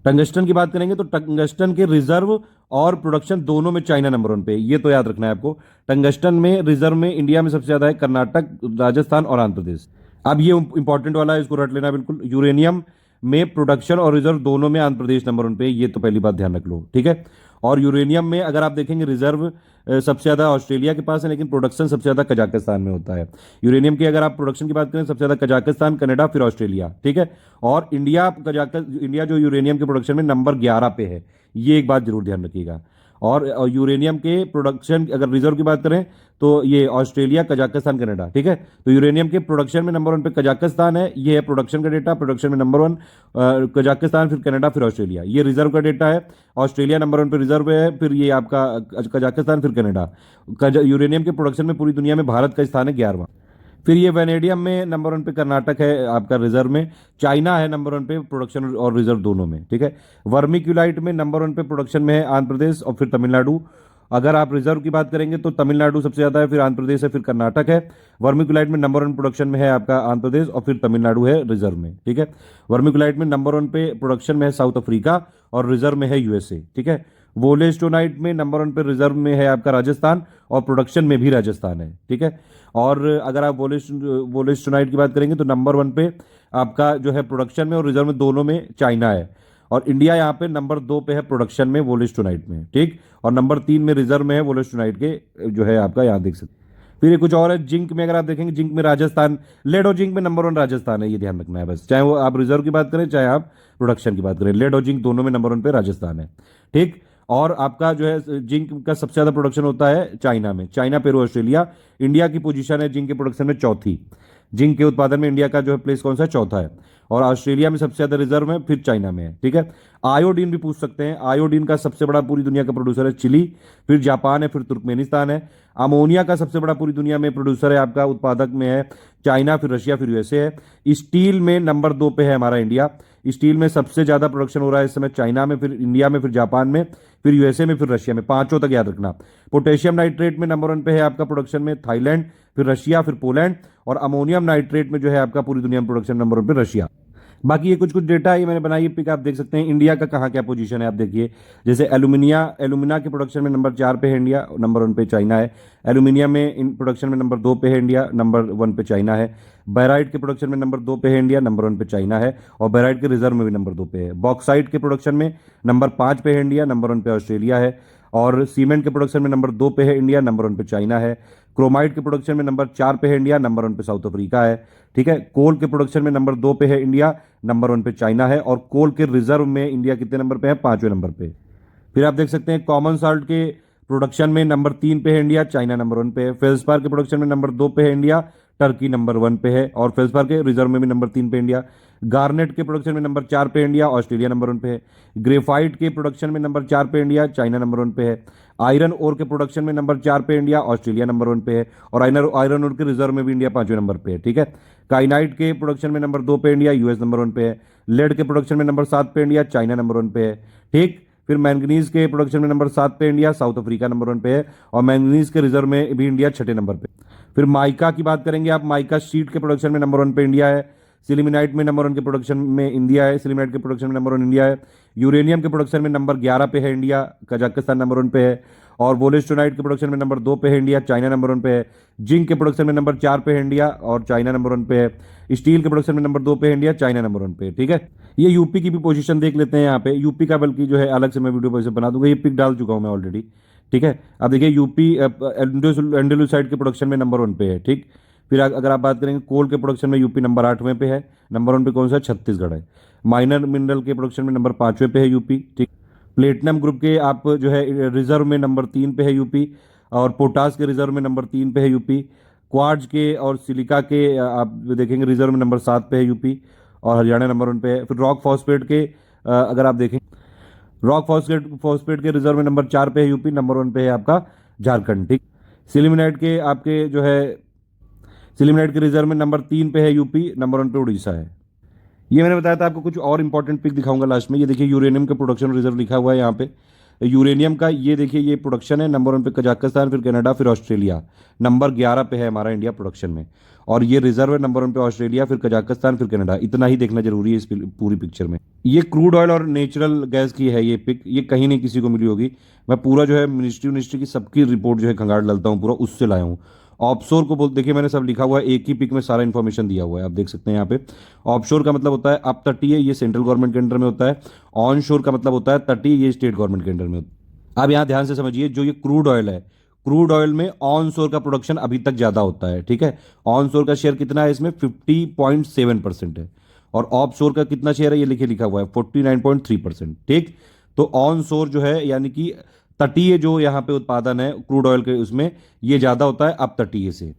टंगस्टन की बात करेंगे तो टंगस्टन के रिजर्व और प्रोडक्शन दोनों में चाइना नंबर 1 पे, ये तो याद रखना है आपको। टंगस्टन में रिजर्व में इंडिया में सबसे ज़्यादा है कर्नाटक, राजस्थान और आंध्र प्रदेश। अब ये इंपॉर्टेंट वाला है, इसको रट लेना बिल्कुल। यूरेनियम में प्रोडक्शन और रिजर्व दोनों में आंध्र प्रदेश नंबर 1 पे, ये तो पहली बात ध्यान रख लो, ठीक है। और यूरेनियम में अगर आप देखेंगे रिजर्व सबसे ज़्यादा ऑस्ट्रेलिया के पास है, लेकिन प्रोडक्शन सबसे ज़्यादा कजाकिस्तान में होता है। यूरेनियम की अगर आप प्रोडक्शन की बात करें सबसे ज़्यादा कजाकिस्तान, कनाडा, फिर ऑस्ट्रेलिया, ठीक है। और इंडिया जो यूरेनियम के प्रोडक्शन में नंबर 11 पे है, ये एक बात जरूर ध्यान रखिएगा। और यूरेनियम के प्रोडक्शन अगर रिजर्व की बात करें तो ये ऑस्ट्रेलिया, कजाकिस्तान, कनाडा, ठीक है। तो यूरेनियम के प्रोडक्शन में नंबर 1 पे कजाकिस्तान है, ये है प्रोडक्शन का डेटा। प्रोडक्शन में नंबर 1 कजाकिस्तान, फिर कनाडा, फिर ऑस्ट्रेलिया, ये रिजर्व का डेटा है। ऑस्ट्रेलिया नंबर 1 पे रिजर्व है, फिर ये आपका कजाकिस्तान, फिर कनाडा। यूरेनियम के प्रोडक्शन में पूरी दुनिया में भारत का स्थान है 11वां। फिर ये वेनेडियम में नंबर 1 पे कर्नाटक है आपका रिजर्व में। चाइना है नंबर 1 पे प्रोडक्शन और रिजर्व दोनों में, ठीक है। वर्मिक्यूलाइट में नंबर 1 पे प्रोडक्शन में है आंध्र प्रदेश और फिर तमिलनाडु। अगर आप रिजर्व की बात करेंगे तो तमिलनाडु सबसे ज़्यादा है, फिर आंध्र प्रदेश है, फिर कर्नाटक है। वर्मिक्यूलाइट में नंबर 1 प्रोडक्शन में है आपका आंध्र प्रदेश और फिर तमिलनाडु है रिजर्व में, ठीक है। वर्मिक्यूलाइट में नंबर 1 पे प्रोडक्शन में है साउथ अफ्रीका और रिजर्व में है यूएसए, ठीक है। वोलेस्टोनाइट में नंबर 1 पे रिजर्व में है आपका राजस्थान और प्रोडक्शन में भी राजस्थान है, ठीक है। और अगर आप वोलेस्टोनाइट की बात करेंगे तो नंबर 1 पे आपका जो है प्रोडक्शन में और रिजर्व में दोनों में चाइना है। और इंडिया यहाँ पे नंबर 2 पे है प्रोडक्शन में वोलेस्टोनाइट में, ठीक। और नंबर 3 में रिजर्व में है वोलेस्टोनाइट के, जो है आपका यहाँ देख सकते। फिर ये कुछ और है, जिंक में अगर आप देखेंगे जिंक में राजस्थान, लेड और जिंक में नंबर 1 राजस्थान है, ये ध्यान रखना है बस। चाहे वो आप रिजर्व की बात करें चाहे आप प्रोडक्शन की बात करें, लेड और जिंक दोनों में नंबर 1 पे राजस्थान है, ठीक। और आपका जो है जिंक का सबसे ज्यादा प्रोडक्शन होता है चाइना में, चाइना, पेरू, ऑस्ट्रेलिया। इंडिया की पोजीशन है जिंक के प्रोडक्शन में चौथी। जिंक के उत्पादन में इंडिया का जो है प्लेस कौन सा है, चौथा है। और ऑस्ट्रेलिया में सबसे ज्यादा रिजर्व है, फिर चाइना में है। ठीक है, आयोडीन भी पूछ सकते हैं। आयोडीन का सबसे बड़ा पूरी दुनिया का प्रोड्यूसर है चिली, फिर जापान है, फिर तुर्कमेनिस्तान है। अमोनिया का सबसे बड़ा पूरी दुनिया में प्रोड्यूसर है आपका, उत्पादक में है चाइना, फिर रशिया, फिर यूएसए है। स्टील में नंबर 2 पे है हमारा इंडिया। स्टील में सबसे ज्यादा प्रोडक्शन हो रहा है इस समय चाइना में, फिर इंडिया में, फिर जापान में, फिर यूएसए में, फिर रशिया में। पांचों तक याद रखना। पोटेशियम नाइट्रेट में नंबर 1 पे है आपका प्रोडक्शन में थाईलैंड, फिर रशिया, फिर पोलैंड। और अमोनियम नाइट्रेट में जो है आपका पूरी दुनिया में प्रोडक्शन नंबर 1 पे रशिया। बाकी ये कुछ कुछ डेटा है मैंने बनाई है पिक, आप देख सकते हैं इंडिया का कहाँ क्या पोजीशन है आप देखिए। जैसे एल्यूमिना के प्रोडक्शन में नंबर 4 पे है इंडिया, नंबर 1 पे चाइना है। एल्यूमिनियम में इन प्रोडक्शन में नंबर 2 पे है इंडिया, नंबर 1 पे चाइना है। बैराइट के प्रोडक्शन में नंबर 2 पे है इंडिया, नंबर 1 पे चाइना है। और बैराइट के रिजर्व में भी नंबर 2 पे है। बॉक्साइट के प्रोडक्शन में नंबर 5 पे है इंडिया, नंबर 1 पे ऑस्ट्रेलिया है। और सीमेंट के प्रोडक्शन में नंबर 2 पे है इंडिया, नंबर 1 पे चाइना है। क्रोमाइट के प्रोडक्शन में नंबर 4 पे है इंडिया, नंबर 1 पे साउथ अफ्रीका है। ठीक है, कोल के प्रोडक्शन में नंबर 2 पे है इंडिया, नंबर 1 पे चाइना है। और कोल के रिजर्व में इंडिया कितने नंबर पे है, 5वें नंबर पे। फिर आप देख सकते हैं कॉमन साल्ट के प्रोडक्शन में नंबर 3 पे है इंडिया, चाइना नंबर 1 पे है। फेल्सपार के प्रोडक्शन में नंबर 2 पे है इंडिया, टर्की नंबर 1 पे है। और फेल्सपार के रिजर्व में भी नंबर 3 पे इंडिया। गार्नेट के प्रोडक्शन में नंबर 4 पे इंडिया, ऑस्ट्रेलिया नंबर 1 पे है। ग्रेफाइट के प्रोडक्शन में नंबर 4 पे इंडिया, चाइना नंबर 1 पे है। आयरन ओर के प्रोडक्शन में नंबर 4 पे इंडिया, ऑस्ट्रेलिया नंबर 1 पे है। और आयरन ओर के रिजर्व में भी इंडिया 5वें नंबर पे है। ठीक है, काइनाइट के प्रोडक्शन में नंबर 2 पे इंडिया, यूएस नंबर 1 पे है। लेड के प्रोडक्शन में नंबर 7 पे इंडिया, चाइना नंबर 1 पे है। ठीक, फिर मैंगनीज के प्रोडक्शन में नंबर 7 पे इंडिया, साउथ अफ्रीका नंबर 1 पे है। और मैंगनीज के रिजर्व में भी इंडिया 6ठे नंबर पे। फिर माइका की बात करेंगे आप, माइका शीट के प्रोडक्शन में नंबर 1 पे इंडिया है। सिलिमिनाइट में नंबर 1 के प्रोडक्शन में इंडिया है, सिलिमिनाइट के प्रोडक्शन में नंबर 1 इंडिया है। यूरेनियम के प्रोडक्शन में नंबर 11 पे है इंडिया, कजाकिस्तान नंबर 1 पे है। और वोलेस्टोनाइट के प्रोडक्शन में नंबर 2 पे है इंडिया, चाइना नंबर 1 पे है। जिंक के प्रोडक्शन में नंबर 4 पे है इंडिया और चाइना नंबर 1 पे है। स्टील के प्रोडक्शन में नंबर 2 पे है इंडिया, चाइना नंबर 1 पे है। ठीक है, ये यूपी की भी पोजीशन देख लेते हैं यहाँ पे। यूपी का बल्कि जो है अलग से मैं वीडियो पर बना दूंगा, ये पिक डाल चुका हूँ मैं ऑलरेडी। ठीक है, अब देखिए यूपी एंडेलुसाइड के प्रोडक्शन में नंबर 1 पे है। ठीक, फिर अगर आप बात करेंगे कोल के प्रोडक्शन में यूपी नंबर 8वें पे है, नंबर 1 पे कौन सा है, छत्तीसगढ़ है। माइनर मिनरल के प्रोडक्शन में नंबर 5वें पे है यूपी। ठीक, प्लेटिनम ग्रुप के आप जो है रिजर्व में नंबर 3 पे है यूपी। और पोटास के रिजर्व में नंबर 3 पे है यूपी। क्वार्ट्ज के और सिलिका के आप देखेंगे रिजर्व में नंबर 7 पे है यूपी और हरियाणा नंबर 1 पे है। फिर रॉक फॉस्फेट के अगर आप देखें, रॉक फॉस्फेट के रिजर्व में नंबर 4 पे है यूपी, नंबर 1 पे है आपका झारखंड। ठीक, सिलिमिनाइट के आपके जो है सिलिमिनाइट के रिजर्व में नंबर 3 पे है यूपी, नंबर 1 पे उड़ीसा है। ये मैंने बताया था आपको। कुछ और इंपॉर्टेंट पिक दिखाऊंगा लास्ट में। ये देखिए यूरेनियम का प्रोडक्शन रिजर्व लिखा हुआ है यहाँ पे। यूरेनियम का ये देखिए ये प्रोडक्शन है, नंबर 1 पे कजाकिस्तान, फिर कनाडा, फिर ऑस्ट्रेलिया। नंबर 11 पे है हमारा इंडिया प्रोडक्शन में। और ये रिजर्व है नंबर 1 पे ऑस्ट्रेलिया, फिर कजाकिस्तान, फिर कनाडा। इतना ही देखना जरूरी है इस पूरी पिक्चर में। ये क्रूड ऑयल और नेचुरल गैस की है ये पिक, ये कहीं नहीं किसी को मिली होगी। मैं पूरा जो है मिनिस्ट्री की सबकी रिपोर्ट जो है खंगाल डालता हूँ, पूरा उससे लाया हूँ। ऑफशोर को बोल देखिए मैंने सब लिखा हुआ है, एक ही पिक में सारा इन्फॉर्मेशन दिया हुआ है, आप देख सकते हैं यहाँ पे। ऑफशोर का मतलब होता है अपतटीय, ये सेंट्रल गवर्नमेंट के अंडर में होता है। ऑन शोर का मतलब होता है तटीय, ये स्टेट गवर्नमेंट के अंडर में होता है। अब यहाँ ध्यान से समझिए, जो ये क्रूड ऑयल है, क्रूड ऑयल में ऑन शोर का प्रोडक्शन अभी तक ज्यादा होता है। ठीक है, ऑन शोर का शेयर कितना है इसमें, 50.7% है। और ऑफ शोर का कितना शेयर है ये लिखा हुआ है 49.3%। ठीक, तो ऑन शोर जो है यानी कि तटीय जो यहाँ पे उत्पादन है क्रूड ऑयल के, उसमें ये ज्यादा होता है अब तटीय से।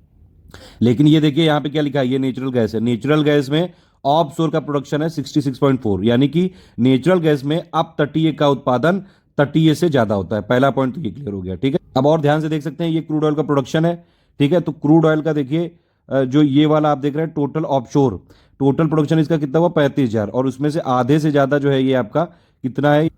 लेकिन ये देखिए यहाँ पे क्या लिखा है, ये नेचुरल गैस है। नेचुरल गैस में ऑफ शोर का प्रोडक्शन है 66.4, यानी कि नेचुरल गैस में अब तटीय का उत्पादन तटीय से ज्यादा होता है। पहला पॉइंट तो ये क्लियर हो गया। ठीक है, अब और ध्यान से देख सकते हैं ये क्रूड ऑयल का प्रोडक्शन है। ठीक है, तो क्रूड ऑयल का देखिए जो ये वाला आप देख रहे हैं टोटल ऑफशोर, टोटल प्रोडक्शन इसका कितना हुआ 35,000, और उसमें से आधे से ज्यादा जो है ये आपका कितना है,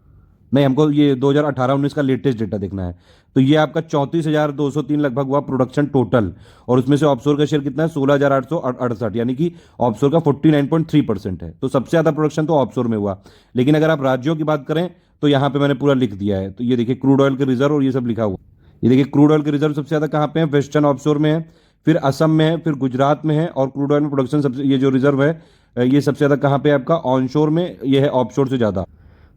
नहीं हमको ये 2018-19 का लेटेस्ट डेटा देखना है। तो ये आपका 34,203 लगभग हुआ प्रोडक्शन टोटल, और उसमें से ऑफशोर का शेयर कितना है 16,868, यानी कि ऑफशोर का 49.3% है। तो सबसे ज्यादा प्रोडक्शन तो ऑफशोर में हुआ। लेकिन अगर आप राज्यों की बात करें तो यहाँ पे मैंने पूरा लिख दिया है। तो ये देखिए क्रूड ऑयल के रिजर्व और ये सब लिखा हुआ। ये देखिए क्रूड ऑयल के रिजर्व सबसे ज्यादा कहाँ पे है, वेस्टर्न ऑफशोर में है, फिर असम में है, फिर गुजरात में है। और क्रूड ऑयल में प्रोडक्शन सबसे, ये जो रिजर्व है ये सबसे ज्यादा कहाँ पे है आपका, ऑनशोर में, ये है ऑफशोर से ज्यादा।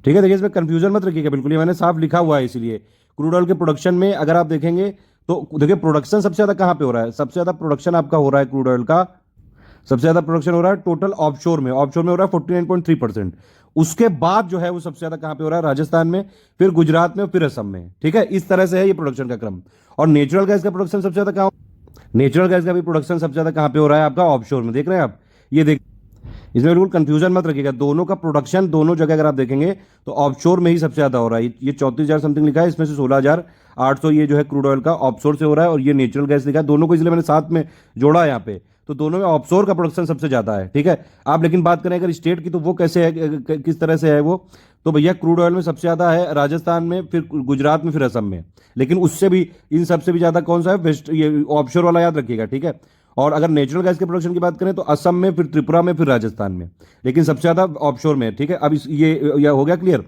ठीक है, देखिए इसमें कंफ्यूजन मत रखिएगा बिल्कुल, ये मैंने साफ लिखा हुआ है। इसीलिए क्रूड ऑयल के प्रोडक्शन में अगर आप देखेंगे तो देखिए प्रोडक्शन सबसे ज्यादा कहाँ पे हो रहा है, सबसे ज्यादा प्रोडक्शन आपका हो रहा है क्रूड ऑयल का, सबसे ज्यादा प्रोडक्शन हो रहा है टोटल ऑफशोर में हो रहा है 49.3%। उसके बाद जो है वो सबसे ज्यादा कहां पे हो रहा है, राजस्थान में, फिर गुजरात में, फिर असम में। ठीक है, इस तरह से है ये प्रोडक्शन का क्रम। और नेचुरल गैस का प्रोडक्शन सबसे ज्यादा कहां, नेचुरल गैस का भी प्रोडक्शन सबसे ज्यादा कहां पे हो रहा है आपका, ऑफशोर में। देख रहे हैं आप, ये देख, इसमें बिल्कुल कंफ्यूजन मत रखिएगा, दोनों का प्रोडक्शन दोनों जगह अगर आप देखेंगे तो ऑफशोर में ही सबसे ज्यादा हो रहा है। ये 34,000 समथिंग लिखा है, इसमें से 16,800 ये जो है क्रूड ऑयल का ऑफशोर से हो रहा है, और ये नेचुरल गैस लिखा है, दोनों को इसलिए मैंने साथ में जोड़ा है यहाँ पे। तो दोनों में ऑफशोर का प्रोडक्शन सबसे ज्यादा है। ठीक है, आप लेकिन बात करें अगर स्टेट की, तो वो कैसे है, किस तरह से है वो, तो भैया क्रूड ऑयल में सबसे ज्यादा है राजस्थान में, फिर गुजरात में, फिर असम में। लेकिन उससे भी, इन सबसे भी ज्यादा कौन सा है, वेस्ट, ये ऑफशोर वाला याद रखिएगा। ठीक है, और अगर नेचुरल गैस के प्रोडक्शन की बात करें तो असम में, फिर त्रिपुरा में, फिर राजस्थान में, लेकिन सबसे ज्यादा ऑफशोर में है। ठीक है, अब ये हो गया क्लियर।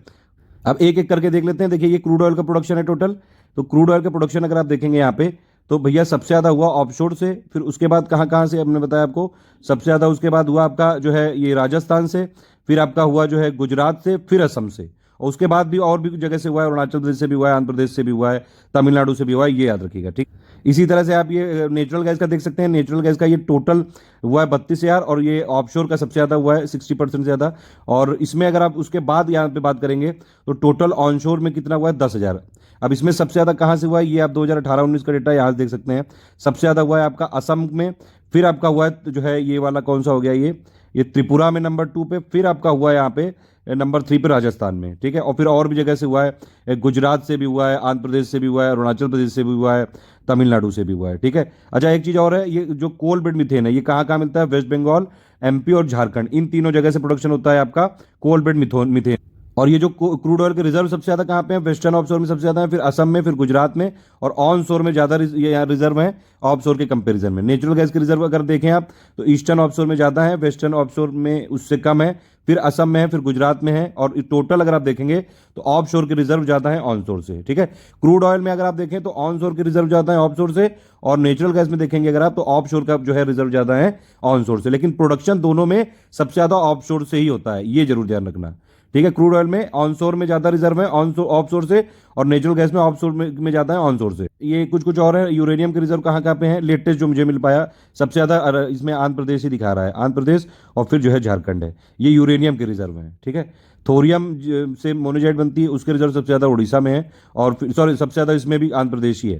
अब एक एक करके देख लेते हैं। देखिए, ये क्रूड ऑयल का प्रोडक्शन है टोटल। तो क्रूड ऑयल का प्रोडक्शन अगर आप देखेंगे यहाँ पे, तो भैया सबसे ज्यादा हुआ ऑफशोर से, फिर उसके बाद कहाँ कहाँ से हमने बताया आपको, सबसे ज्यादा उसके बाद हुआ आपका जो है ये राजस्थान से, फिर आपका हुआ जो है गुजरात से, फिर असम से, और उसके बाद भी और भी जगह से हुआ है, अरुणाचल प्रदेश से भी हुआ है, आंध्र प्रदेश से भी हुआ है, तमिलनाडु से भी हुआ है, ये याद रखिएगा। ठीक, इसी तरह से आप ये नेचुरल गैस का देख सकते हैं। नेचुरल गैस का ये टोटल हुआ है 32,000, और ये ऑफशोर का सबसे ज्यादा हुआ है 60% ज्यादा। और इसमें अगर आप उसके बाद यहाँ पे बात करेंगे तो टोटल ऑनशोर में कितना हुआ है, 10,000। अब इसमें सबसे ज्यादा कहां से हुआ है, ये आप 2018-19 का डेटा यहां से देख सकते हैं। सबसे ज्यादा हुआ है आपका असम में, फिर आपका हुआ है जो है ये वाला कौन सा हो गया, ये त्रिपुरा में नंबर 2 पे, फिर आपका हुआ है यहाँ पे नंबर 3 पे राजस्थान में। ठीक है, और फिर और भी जगह से हुआ है, गुजरात से भी हुआ है, आंध्र प्रदेश से भी हुआ है, अरुणाचल प्रदेश से भी हुआ है, तमिलनाडु से भी हुआ है। ठीक है, अच्छा एक चीज और है, ये जो कोल बेड मीथेन है, ये कहाँ कहाँ मिलता है, वेस्ट बंगाल, एमपी और झारखंड, इन तीनों जगह से प्रोडक्शन होता है आपका कोल बेड मीथेन। और ये जो क्रूड ऑयल के रिजर्व सबसे ज्यादा कहाँ पे है, वेस्टर्न ऑफशोर में सबसे ज्यादा है, फिर असम में, फिर गुजरात में, और ऑन शोर में ज्यादा ये रिजर्व है ऑफशोर के कंपैरिजन में। नेचुरल गैस के रिजर्व अगर देखें आप, तो ईस्टर्न ऑफशोर में ज्यादा है, वेस्टर्न ऑफशोर में उससे कम है, फिर असम में है, फिर गुजरात में है, और टोटल अगर आप देखेंगे तो ऑफशोर के रिजर्व ज्यादा है ऑनशोर से। ठीक है, क्रूड ऑयल में अगर आप देखें तो ऑनशोर के रिजर्व ज्यादा है ऑफशोर से, और नेचुरल गैस में देखेंगे अगर आप, तो ऑफशोर का जो है रिजर्व ज्यादा है ऑनशोर से। लेकिन प्रोडक्शन दोनों में सबसे ज्यादा ऑफशोर से ही होता है, ये जरूर ध्यान रखना। ठीक है, क्रूड ऑयल में ऑनशोर में ज्यादा रिजर्व है ऑफशोर से, और नेचुरल गैस में ऑफशोर में ज्यादा है ऑनशोर से। ये कुछ और है। यूरेनियम के रिजर्व कहाँ कहाँ पे हैं, लेटेस्ट जो मुझे मिल पाया, सबसे ज्यादा इसमें आंध्र प्रदेश ही दिखा रहा है, आंध्र प्रदेश, और फिर जो है झारखंड है, ये यूरेनियम के रिजर्व है। ठीक है, थोरियम से मोनोजाइट बनती है, उसके रिजर्व सबसे ज्यादा उड़ीसा में है, और फिर सॉरी सबसे ज्यादा इसमें भी आंध्र प्रदेश ही है।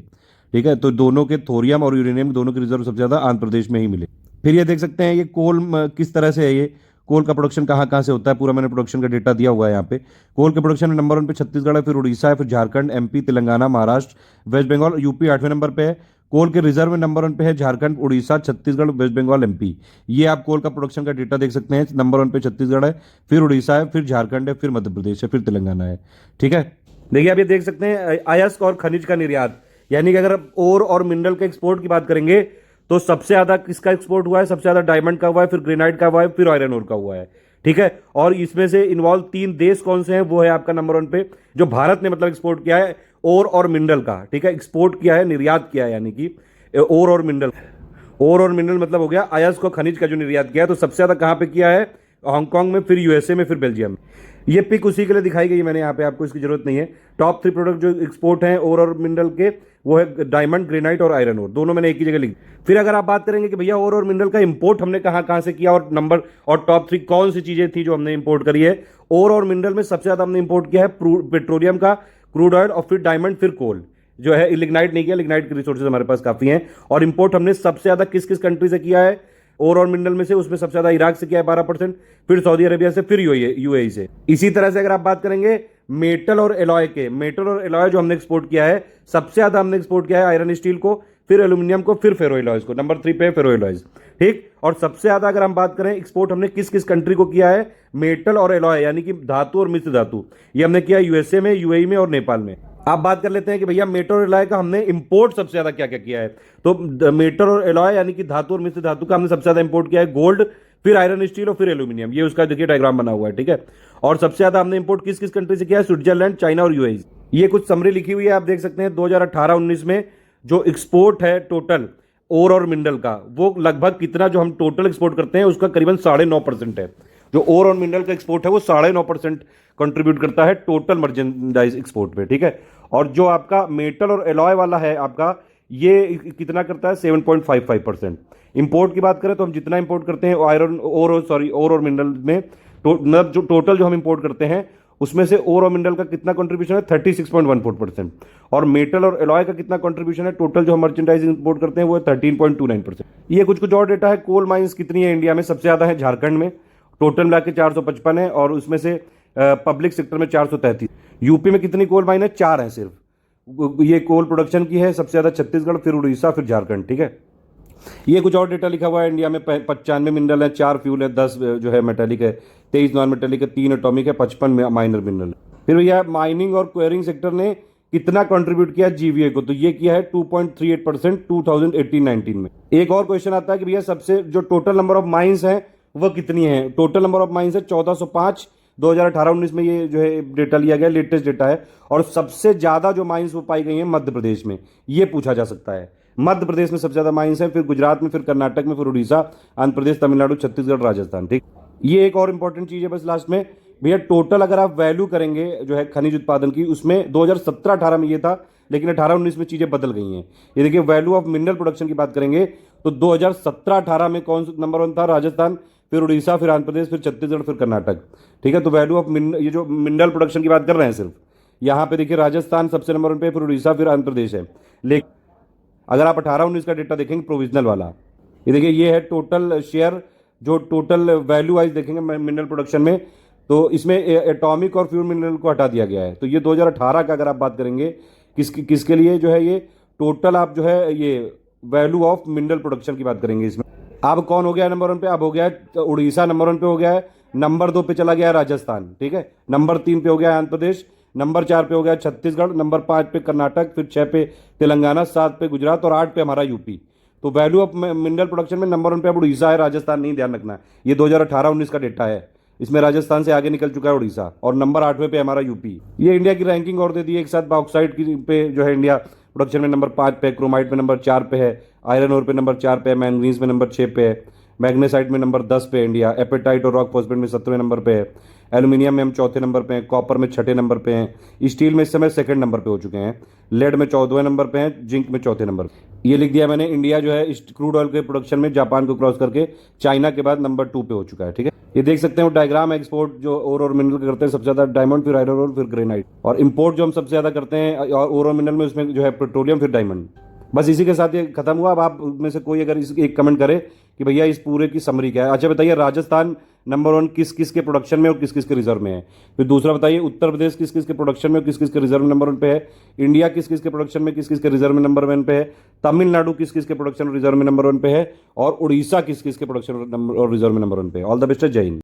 ठीक है, तो दोनों के थोरियम और यूरेनियम दोनों के रिजर्व सबसे ज्यादा आंध्र प्रदेश में ही मिले। फिर ये देख सकते हैं, ये कोल किस तरह से है, ये कोल का प्रोडक्शन कहाँ कहाँ से होता है, पूरा मैंने प्रोडक्शन का डेटा दिया हुआ है यहाँ पे। कोल के प्रोडक्शन में नंबर 1 पे छत्तीसगढ़ है, फिर उड़ीसा है, फिर Jharkhand, MP, Telangana, Maharashtra, West Bengal, UP 8वें नंबर पे है। कोल के रिजर्व में नंबर 1 पे है झारखंड, उड़ीसा, छत्तीसगढ़, वेस्ट बंगाल, एमपी। ये आप कोल का प्रोडक्शन का डेटा देख सकते हैं। नंबर 1 पे छत्तीसगढ़ है, फिर उड़ीसा है, फिर झारखंड है, फिर मध्य प्रदेश है, फिर तेलंगाना है। ठीक है, देखिए आप ये देख सकते हैं, अयस्क और खनिज का निर्यात, यानी कि अगर ओर और मिनरल के एक्सपोर्ट की बात करेंगे तो सबसे ज्यादा किसका एक्सपोर्ट हुआ है, सबसे ज्यादा डायमंड का हुआ है, फिर ग्रेनाइट का हुआ है, फिर आयरन ओर का हुआ है। ठीक है, और इसमें से इन्वॉल्व 3 देश कौन से हैं, वो है आपका नंबर 1 पे, जो भारत ने मतलब एक्सपोर्ट किया है ओर और मिनरल का। ठीक है, एक्सपोर्ट किया है, निर्यात किया है, यानी कि ओर और मिनरल मतलब हो गया अयस्क और खनिज का जो निर्यात किया है। तो सबसे ज्यादा कहां पे किया है, हांगकांग में, फिर यूएसए में, फिर बेल्जियम में। ये पिक उसी के लिए दिखाई गई मैंने यहाँ पे, आपको इसकी जरूरत नहीं है। टॉप 3 प्रोडक्ट जो एक्सपोर्ट हैं ओर और मिनरल के, वो है डायमंड, ग्रेनाइट और आयरन ओर, दोनों मैंने एक ही जगह लिखी। फिर अगर आप बात करेंगे कि भैया ओर और मिनरल का इंपोर्ट हमने कहां कहां से किया, और नंबर और टॉप 3 कौन सी चीजें थी जो हमने इंपोर्ट करी है, ओर और मिनरल में सबसे ज्यादा हमने इंपोर्ट किया है पेट्रोलियम का, क्रूड ऑयल, और फिर डायमंड, फिर कोल जो है। लिग्नाइट नहीं किया, लिग्नाइट के रिसोर्सेज हमारे पास काफी हैं। और इंपोर्ट हमने सबसे ज्यादा किस किस कंट्री से किया है, ओर और मिनरल में से, उसमें सबसे ज्यादा इराक से किया है 12%, फिर सऊदी अरेबिया से, फिर यूएई से। इसी तरह से अगर आप बात करेंगे मेटल और एलॉय के, मेटल और एलॉय जो हमने एक्सपोर्ट किया है, सबसे ज्यादा हमने एक्सपोर्ट किया है आयरन स्टील को, फिर एल्यूमिनियम को, फिर फेरो एलॉयज को, नंबर 3 पे फेरो एलॉयज। ठीक, और सबसे ज्यादा अगर हम बात करें एक्सपोर्ट हमने किस किस कंट्री को किया है, मेटल और एलॉय यानी कि धातु और मिश्र धातु, ये हमने किया यूएसए में, यूएई में और नेपाल में। आप बात कर लेते हैं कि भैया मेटल और एलॉय का हमने इंपोर्ट सबसे ज्यादा क्या क्या किया है। तो मेटल और एलॉय यानी कि धातु और मिश्र धातु का हमने सबसे ज्यादा इंपोर्ट किया है गोल्ड, फिर आयरन स्टील और फिर एल्यूमिनियम। ये उसका देखिए डायग्राम बना हुआ है। ठीक है, और सबसे ज्यादा हमने इंपोर्ट किस किस कंट्री से किया है, स्विट्जरलैंड, चाइना और यूएई। ये कुछ समरी लिखी हुई है, आप देख सकते हैं। 2018-19 में जो एक्सपोर्ट है टोटल ओर और मिनरल का, वो लगभग कितना जो हम टोटल एक्सपोर्ट करते हैं उसका करीबन 9.5% है। जो ओर और मिनरल का एक्सपोर्ट है वो 9.5% कंट्रीब्यूट करता है टोटल मर्चेंडाइज एक्सपोर्ट पे। ठीक है, और जो आपका मेटल और एलॉय वाला है आपका, ये कितना करता है, 7.55%। इंपोर्ट की बात करें तो हम जितना इंपोर्ट करते हैं आयरन ओर और मिनरल में, मतलब जो टोटल जो हम इंपोर्ट करते हैं उसमें से ओर और मिनरल का कितना कंट्रीब्यूशन है 36.14%, और मेटल और एलॉय का कितना कंट्रीब्यूशन है टोटल जो हम मर्चेंडाइज इंपोर्ट करते हैं वो है 13.29%। ये कुछ और डेटा है। कोल माइंस कितनी है इंडिया में, सबसे ज्यादा है झारखंड में, टोटल मिला के 455 है, और उसमें से पब्लिक सेक्टर में 433। यूपी में कितनी कोल माइन है, 4 है सिर्फ। ये कोल प्रोडक्शन की है सबसे ज्यादा छत्तीसगढ़, फिर उड़ीसा, फिर झारखंड। ठीक है, ये कुछ और डेटा लिखा हुआ है। इंडिया में 95 मिनरल है, 4 फ्यूल है, 10 जो है मेटेलिक है, 23 नॉन मेटेलिक है, 3 एटॉमिक है, 55 माइनर मिनरल। फिर भैया माइनिंग और क्वेरिंग सेक्टर ने कितना कंट्रीब्यूट किया जीवीए को, तो ये किया है 2.38% 2018-19 में। एक और क्वेश्चन आता है कि भैया सबसे जो टोटल नंबर ऑफ माइंस है वो कितनी है। टोटल नंबर ऑफ माइंस है 1405, 2018-19 में ये जो है डेटा लिया गया, लेटेस्ट डेटा है। और सबसे ज्यादा जो माइंस वो पाई गई हैं मध्य प्रदेश में, ये पूछा जा सकता है। मध्य प्रदेश में सबसे ज्यादा माइंस हैं, फिर गुजरात में, फिर कर्नाटक में, फिर उड़ीसा, आंध्र प्रदेश, तमिलनाडु, छत्तीसगढ़, राजस्थान। ठीक, ये एक और इंपॉर्टेंट चीज है बस लास्ट में भैया, टोटल अगर आप वैल्यू करेंगे जो है खनिज उत्पादन की, उसमें 2017-18 में ये था, लेकिन 18-19 में चीजें बदल गई हैं। ये देखिए वैल्यू ऑफ मिनरल प्रोडक्शन की बात करेंगे तो 2017-18 में कौन सा नंबर 1 था, राजस्थान, फिर उड़ीसा, फिर आंध्र प्रदेश, फिर छत्तीसगढ़, फिर कर्नाटक। ठीक है, तो वैल्यू ऑफ ये जो मिनरल प्रोडक्शन की बात कर रहे हैं सिर्फ, यहाँ पे देखिए राजस्थान सबसे नंबर 1 पे, फिर उड़ीसा, फिर आंध्र प्रदेश है। लेकिन अगर आप 18-19 का डेटा देखेंगे प्रोविजनल वाला, ये देखिए ये है टोटल शेयर, जो टोटल वैल्यू वाइज देखेंगे मिनरल प्रोडक्शन में, तो इसमें एटॉमिक और फ्यूल मिनरल को हटा दिया गया है। तो ये 2018 का अगर आप बात करेंगे किसके लिए जो है, ये टोटल आप जो है ये वैल्यू ऑफ मिनरल प्रोडक्शन की बात करेंगे इसमें। अब कौन हो गया है नंबर 1 पे, अब हो गया है उड़ीसा नंबर 1 पे हो गया है, नंबर 2 पे चला गया है राजस्थान। ठीक है, नंबर 3 पे हो गया है आंध्र प्रदेश, नंबर 4 पे हो गया छत्तीसगढ़, नंबर 5 पे कर्नाटक, फिर 6 पे तेलंगाना, 7 पे गुजरात और 8 पे हमारा यूपी। तो वैल्यू ऑफ मिनरल प्रोडक्शन में नंबर 1 पे अब उड़ीसा है, राजस्थान नहीं, ध्यान रखना। ये 2018-19 का डेटा है, इसमें राजस्थान से आगे निकल चुका है उड़ीसा, और नंबर 8वें पे हमारा यूपी। ये इंडिया की रैंकिंग और दे दी एक साथ। बॉक्साइट की पे जो है इंडिया प्रोडक्शन में नंबर 5 पे, क्रोमाइट में नंबर 4 पे है, आयरन ओर पे नंबर 4 पे है, मैंगनीज में नंबर 6 पे है, मैग्नेसाइट में नंबर 10 पे इंडिया, एपेटाइट और रॉक फॉस्फेट में 17वें नंबर पे है, एल्यूमिनियम में हम 4थे नंबर पे हैं, कॉपर में 6ठे नंबर पे हैं, स्टील में इस समय 2nd नंबर पे हो चुके हैं, लेड में 14वें नंबर पे हैं, जिंक में 4थे नंबर पे। ये लिख दिया मैंने, इंडिया जो है क्रूड ऑयल के प्रोडक्शन में जापान को क्रॉस करके चाइना के बाद नंबर 2 पे हो चुका है। ठीक है, ये देख सकते हैं डायग्राम, एक्सपोर्ट जो ओर और मिनरल करते हैं सबसे ज्यादा डायमंड, फिर आयरन ओर, फिर ग्रेनाइट, और इंपोर्ट जो हम सबसे ज्यादा करते हैं ओर और मिनरल में उसमें जो है पेट्रोलियम, फिर डायमंड। बस इसी के साथ ये खत्म हुआ। अब आप में से कोई अगर इस एक कमेंट करे कि भैया इस पूरे की समरी क्या है। अच्छा बताइए, राजस्थान नंबर 1 किस किस के प्रोडक्शन में और किस किस के रिजर्व में है। फिर दूसरा बताइए, उत्तर प्रदेश किस किस के प्रोडक्शन में और किस किस के रिजर्व में नंबर 1 पे है। इंडिया किस किस के प्रोडक्शन में, किस किस के रिजर्व में नंबर 1 पे है। तमिलनाडु किस किस के प्रोडक्शन और रिजर्व में नंबर 1 पे है, और उड़ीसा किस किस के प्रोडक्शन और रिजर्व में नंबर 1 पे है। ऑल द बेस्ट, जय हिंद।